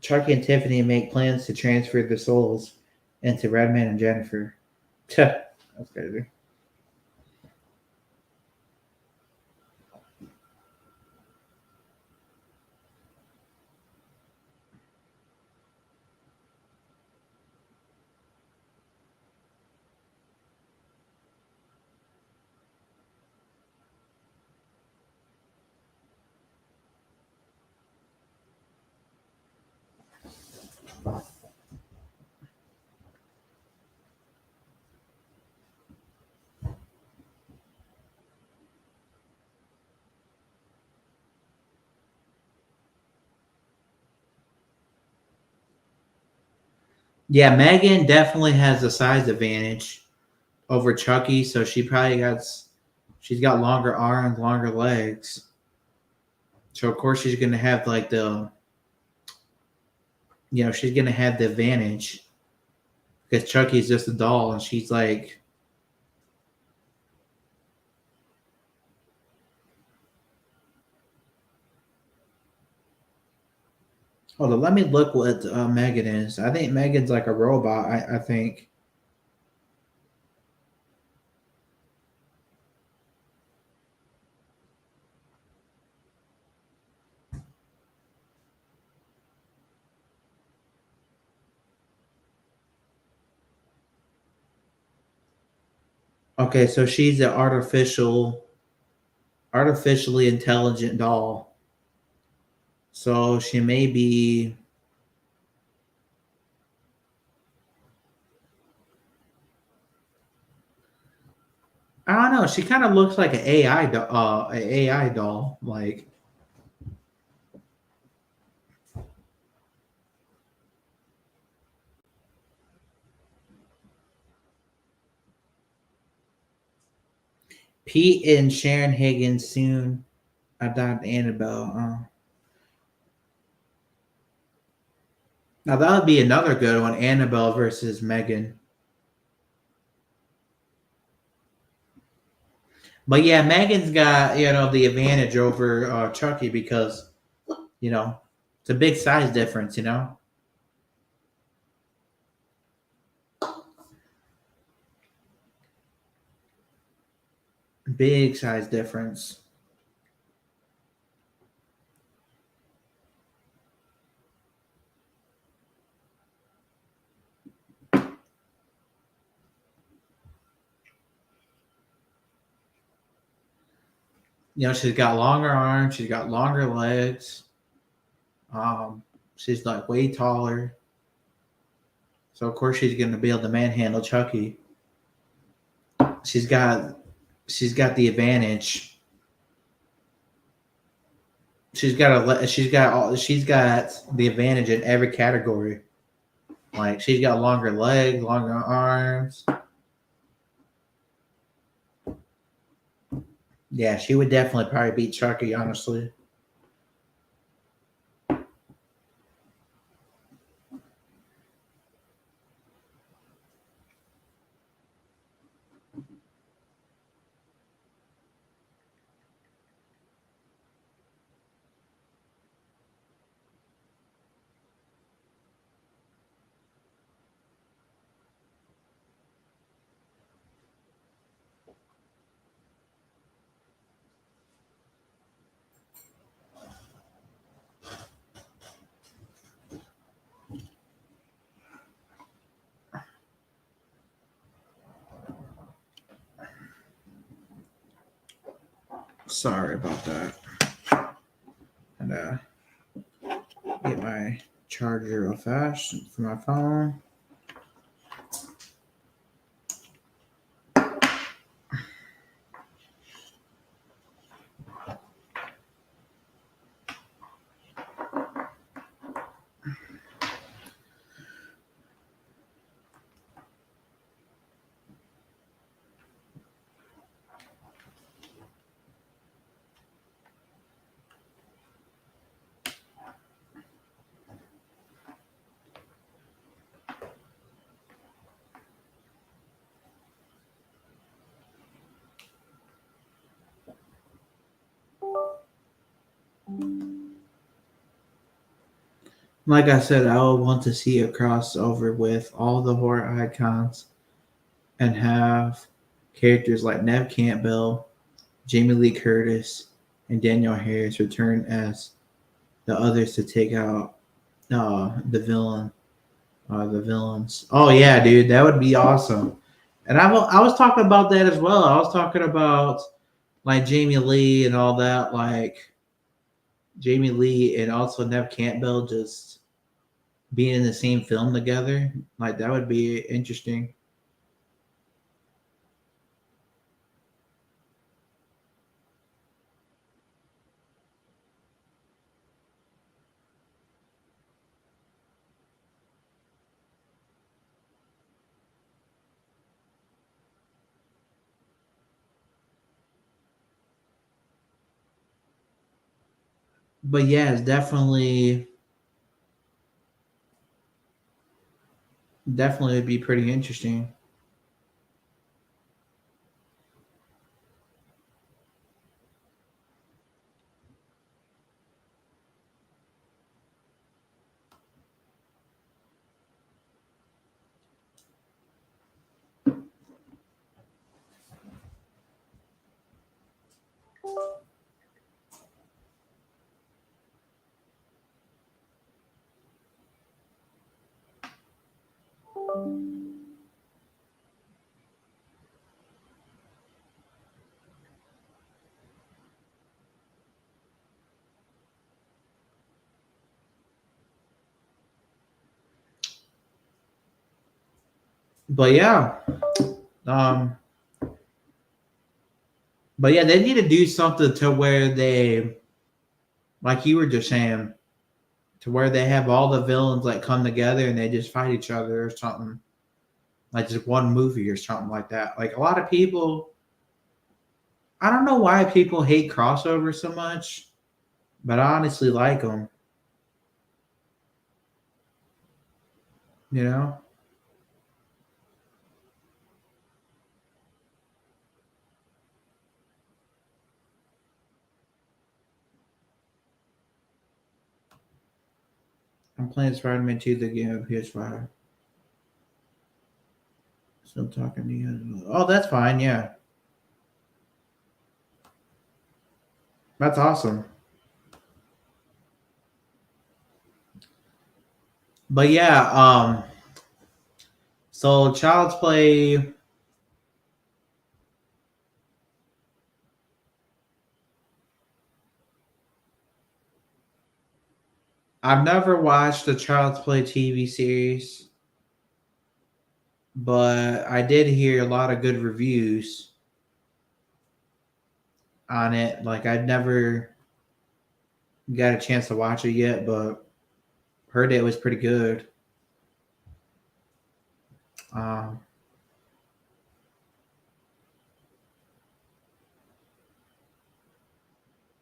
[SPEAKER 1] Chucky and Tiffany make plans to transfer their souls into Redman and Jennifer. That's crazy. Yeah, Megan definitely has the size advantage over Chucky, so she's got longer arms, longer legs. So of course she's gonna have like she's gonna have the advantage because Chucky's just a doll and she's like, hold on, let me look what Megan is. I think Megan's like a robot. I think. Okay, so she's an artificially intelligent doll. So she may be. I don't know. She kind of looks like an AI doll. Like, Pete and Sharon Higgins soon adopt Annabelle. Now that would be another good one, Annabelle versus Megan. But yeah, Megan's got the advantage over Chucky because it's a big size difference. Big size difference. She's got longer arms, she's got longer legs. She's like way taller. So of course she's gonna be able to manhandle Chucky. She's got the advantage. She's got the advantage in every category. Like she's got longer legs, longer arms. Yeah, she would definitely probably beat Chucky, honestly. Sorry about that. And get my charger real fast for my phone. Like I said, I would want to see a crossover with all the horror icons and have characters like Nev Campbell, Jamie Lee Curtis, and Danielle Harris return as the others to take out the villains. Oh yeah, dude, that would be awesome. And I was talking about that as well. I was talking about like Jamie Lee and all that, like Jamie Lee and also Nev Campbell just being in the same film together. Like that would be interesting. But yeah, it's definitely would be pretty interesting. But yeah, um, but yeah, they need to do something to where they, like you were just saying, to where they have all the villains like come together and they just fight each other or something, like just one movie or something like that. Like a lot of people I don't know why people hate crossovers so much, but I honestly like them. You know, I'm playing Spider-Man 2 the game on PS5. Still talking to you. Oh, that's fine. Yeah, that's awesome. But yeah, so Child's Play. I've never watched the Child's Play TV series, but I did hear a lot of good reviews on it. Like I've never got a chance to watch it yet, but heard it was pretty good. Um,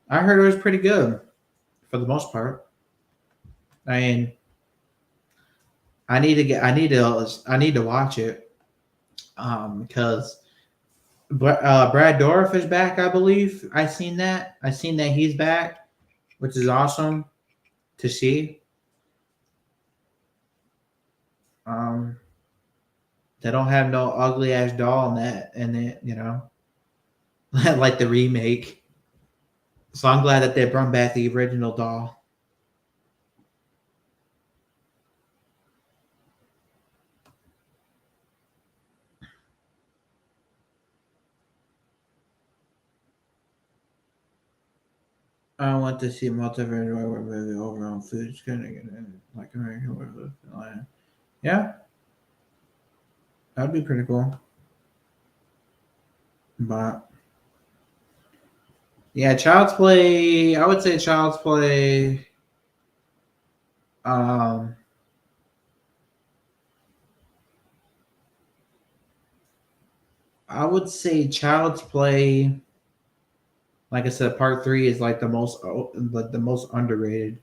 [SPEAKER 1] I heard it was pretty good for the most part. I mean, I need to watch it because Brad Dourif is back. I believe I seen that. I seen that he's back, which is awesome to see. Um, they don't have no ugly ass doll in that, like the remake. So I'm glad that they brought back the original doll. I want to see multiverse movie over on food screening like American. Yeah, that'd be pretty cool. But yeah, Child's Play. I would say Child's Play. Um, I would say Child's Play. Like I said, Part 3 is like the most underrated.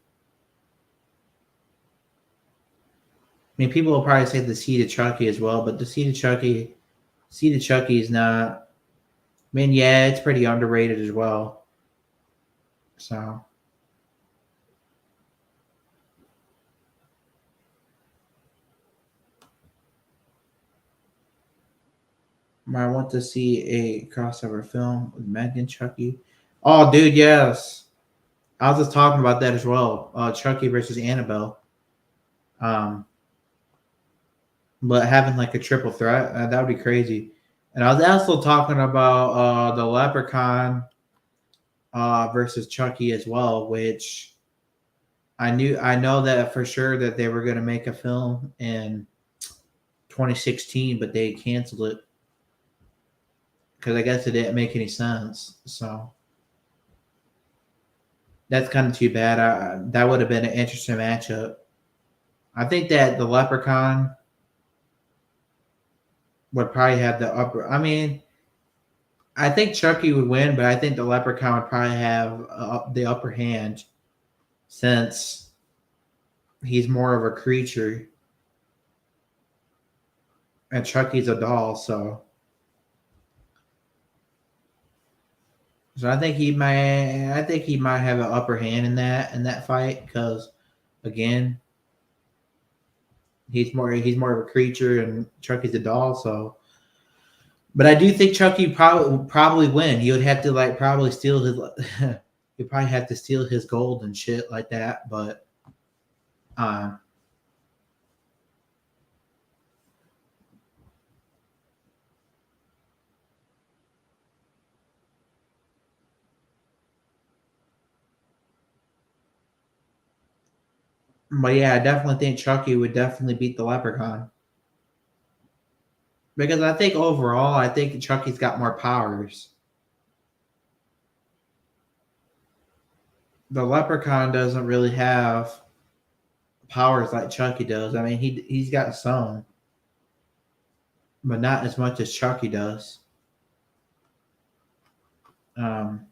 [SPEAKER 1] I mean, people will probably say the Seed of Chucky as well, but the Seed of Chucky is not. I mean, yeah, it's pretty underrated as well. So I want to see a crossover film with Meg and Chucky. Oh, dude, yes. I was just talking about that as well. Chucky versus Annabelle. Um, but having like a triple threat, that would be crazy. And I was also talking about the Leprechaun versus Chucky as well, which I know that for sure that they were going to make a film in 2016, but they canceled it because I guess it didn't make any sense. So that's kind of too bad. That would have been an interesting matchup. I think that the Leprechaun would probably have the upper. I mean, I think Chucky would win, but I think the Leprechaun would probably have the upper hand since he's more of a creature and Chucky's a doll. So I think he might have an upper hand in that fight because again, he's more of a creature and Chucky's a doll. So, but I do think Chucky probably win. He would have to like probably steal his. He'd probably have to steal his gold and shit like that. Uh, but yeah, I definitely think Chucky would definitely beat the Leprechaun because I think overall, I think Chucky's got more powers. The Leprechaun doesn't really have powers like Chucky does. I mean, he's got some, but not as much as Chucky does. Um,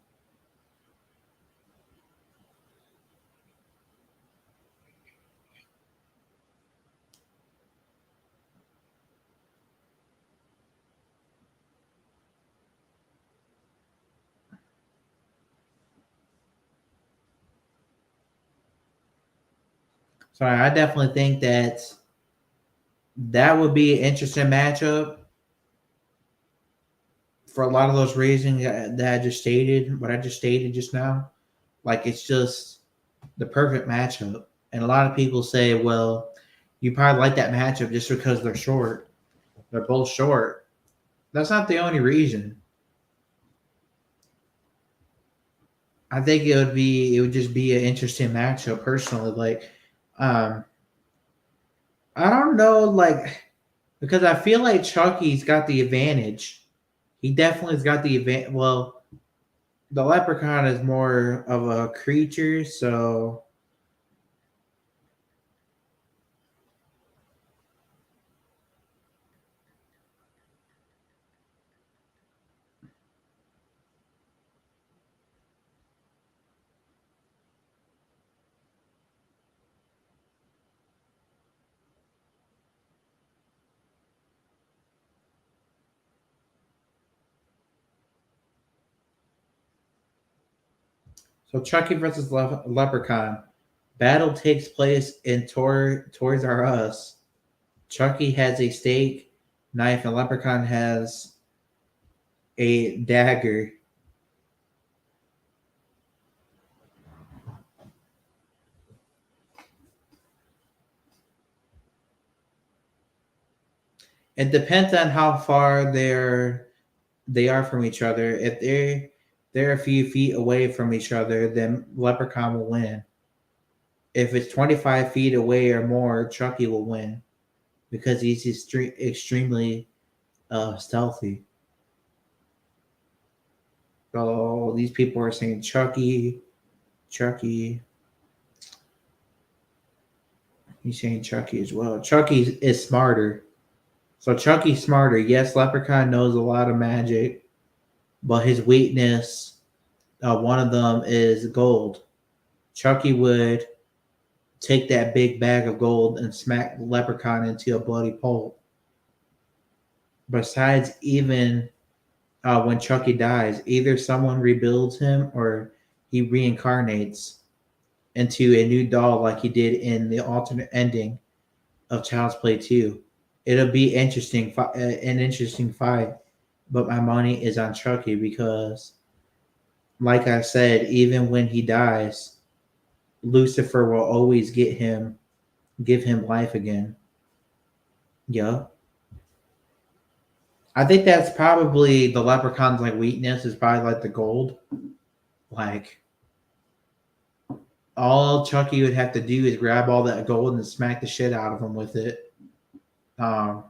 [SPEAKER 1] so I definitely think that that would be an interesting matchup for a lot of those reasons that I just stated, what I just stated just now. Like it's just the perfect matchup. And a lot of people say, well, you probably like that matchup just because they're short. They're both short. That's not the only reason. I think it would just be an interesting matchup personally. Like, um, I don't know, like because I feel like Chucky's got the advantage. He definitely's got the advantage. Well, the leprechaun is more of a creature, so Chucky versus Leprechaun. Battle takes place in Toys R Us. Chucky has a steak knife, and Leprechaun has a dagger. It depends on how far they are from each other. If they're a few feet away from each other, then Leprechaun will win. If it's 25 feet away or more, Chucky will win because he's extremely stealthy. So these people are saying Chucky, Chucky. He's saying Chucky as well. Chucky is smarter. So Chucky's smarter. Yes, Leprechaun knows a lot of magic, but his weakness, one of them is gold. Chucky would take that big bag of gold and smack Leprechaun into a bloody pulp. Besides, even when Chucky dies, either someone rebuilds him or he reincarnates into a new doll like he did in the alternate ending of Child's Play 2. It'll be interesting, an interesting fight, but my money is on Chucky because, like I said, even when he dies, Lucifer will always give him life again. Yeah. I think that's probably the leprechaun's like weakness is probably like the gold. Like all Chucky would have to do is grab all that gold and smack the shit out of him with it. Um,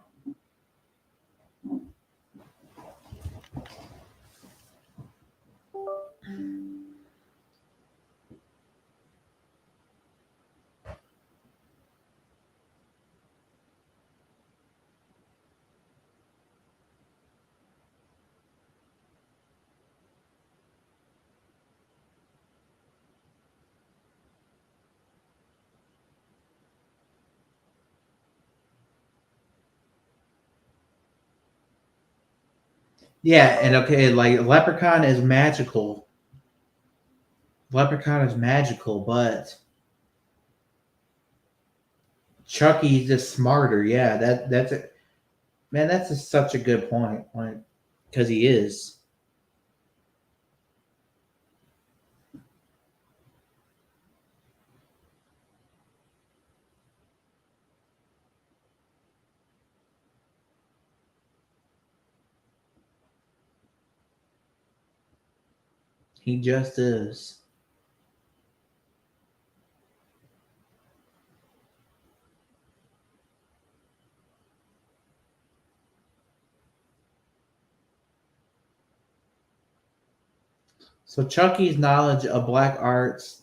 [SPEAKER 1] yeah, and okay, like Leprechaun is magical. Leprechaun is magical, but Chucky's just smarter. Yeah, that's it. Man, such a good point. Like, because he is. He just is. So Chucky's knowledge of black arts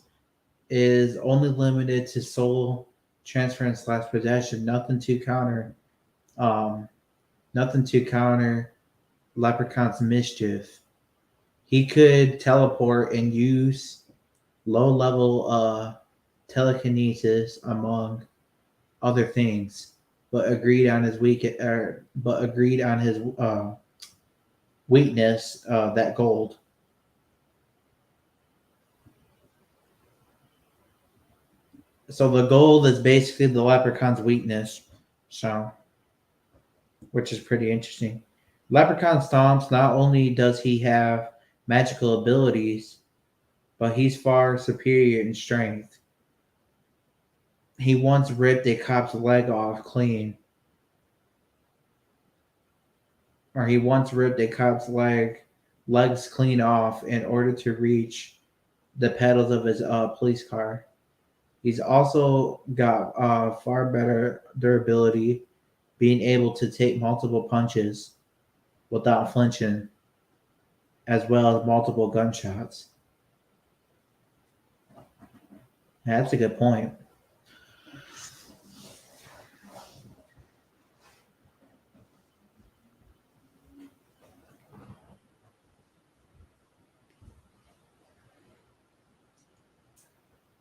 [SPEAKER 1] is only limited to soul transference slash possession. Um, nothing to counter Leprechaun's mischief. He could teleport and use low level telekinesis among other things, but agreed on his weakness, that gold. So the gold is basically the leprechaun's weakness. So, which is pretty interesting. Leprechaun Stomps, not only does he have magical abilities, but he's far superior in strength. He once ripped a cop's leg off clean, or he once ripped a cop's legs clean off in order to reach the pedals of his police car. He's also got far better durability, being able to take multiple punches without flinching, as well as multiple gunshots. That's a good point.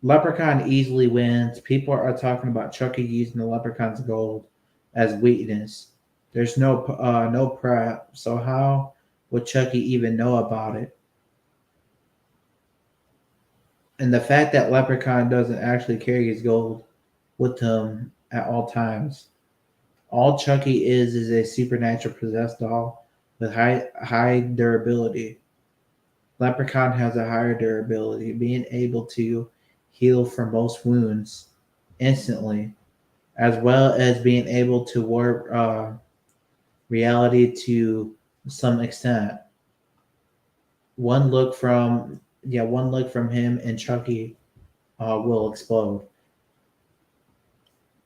[SPEAKER 1] Leprechaun easily wins. People are talking about Chucky using the Leprechaun's gold as weakness. There's no prep, so how would Chucky even know about it? And the fact that Leprechaun doesn't actually carry his gold with him at all times. All Chucky is a supernatural possessed doll with high durability. Leprechaun has a higher durability, being able to heal from most wounds instantly, as well as being able to warp reality to some extent. One look from him and Chucky will explode.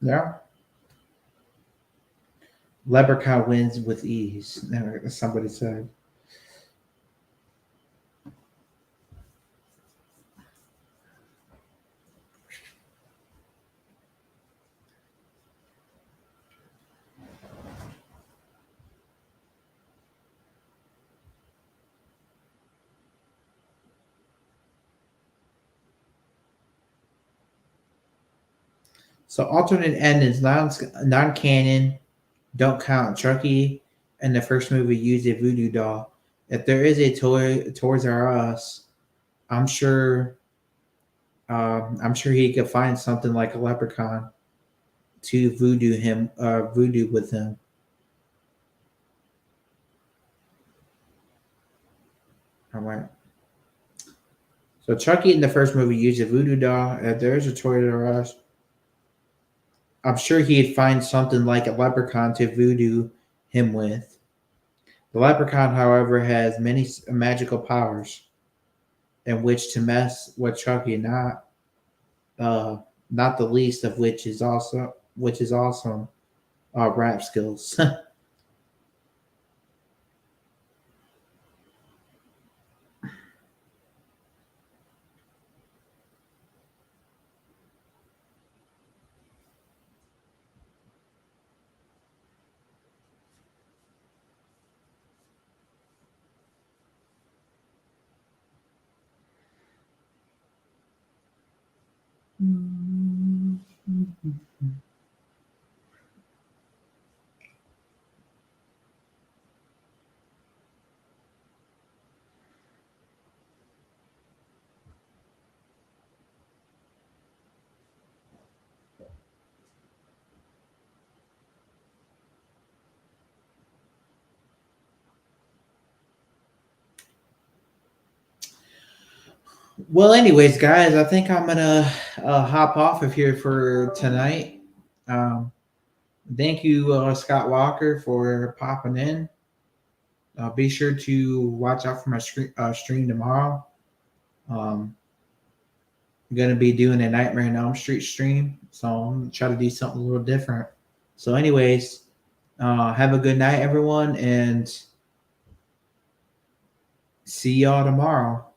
[SPEAKER 1] Yeah, Leprechaun wins with ease. Somebody said. So alternate endings, non-canon, don't count. Chucky in the first movie used a voodoo doll. If there is a Toys R Us, I'm sure I'm sure he could find something like a leprechaun to voodoo with him. All right. So Chucky in the first movie used a voodoo doll. If there is a Toys R Us, I'm sure he'd find something like a leprechaun to voodoo him with. The leprechaun, however, has many magical powers in which to mess with Chucky, uh, not the least of which is awesome rap skills. Well, anyways, guys, I think I'm gonna hop off of here for tonight. Um, Thank you, Scott Walker, for popping in. Be sure to watch out for my stream tomorrow. Um, I'm gonna be doing a Nightmare on Elm Street stream, so I'm gonna try to do something a little different. So, anyways, have a good night, everyone, and see y'all tomorrow.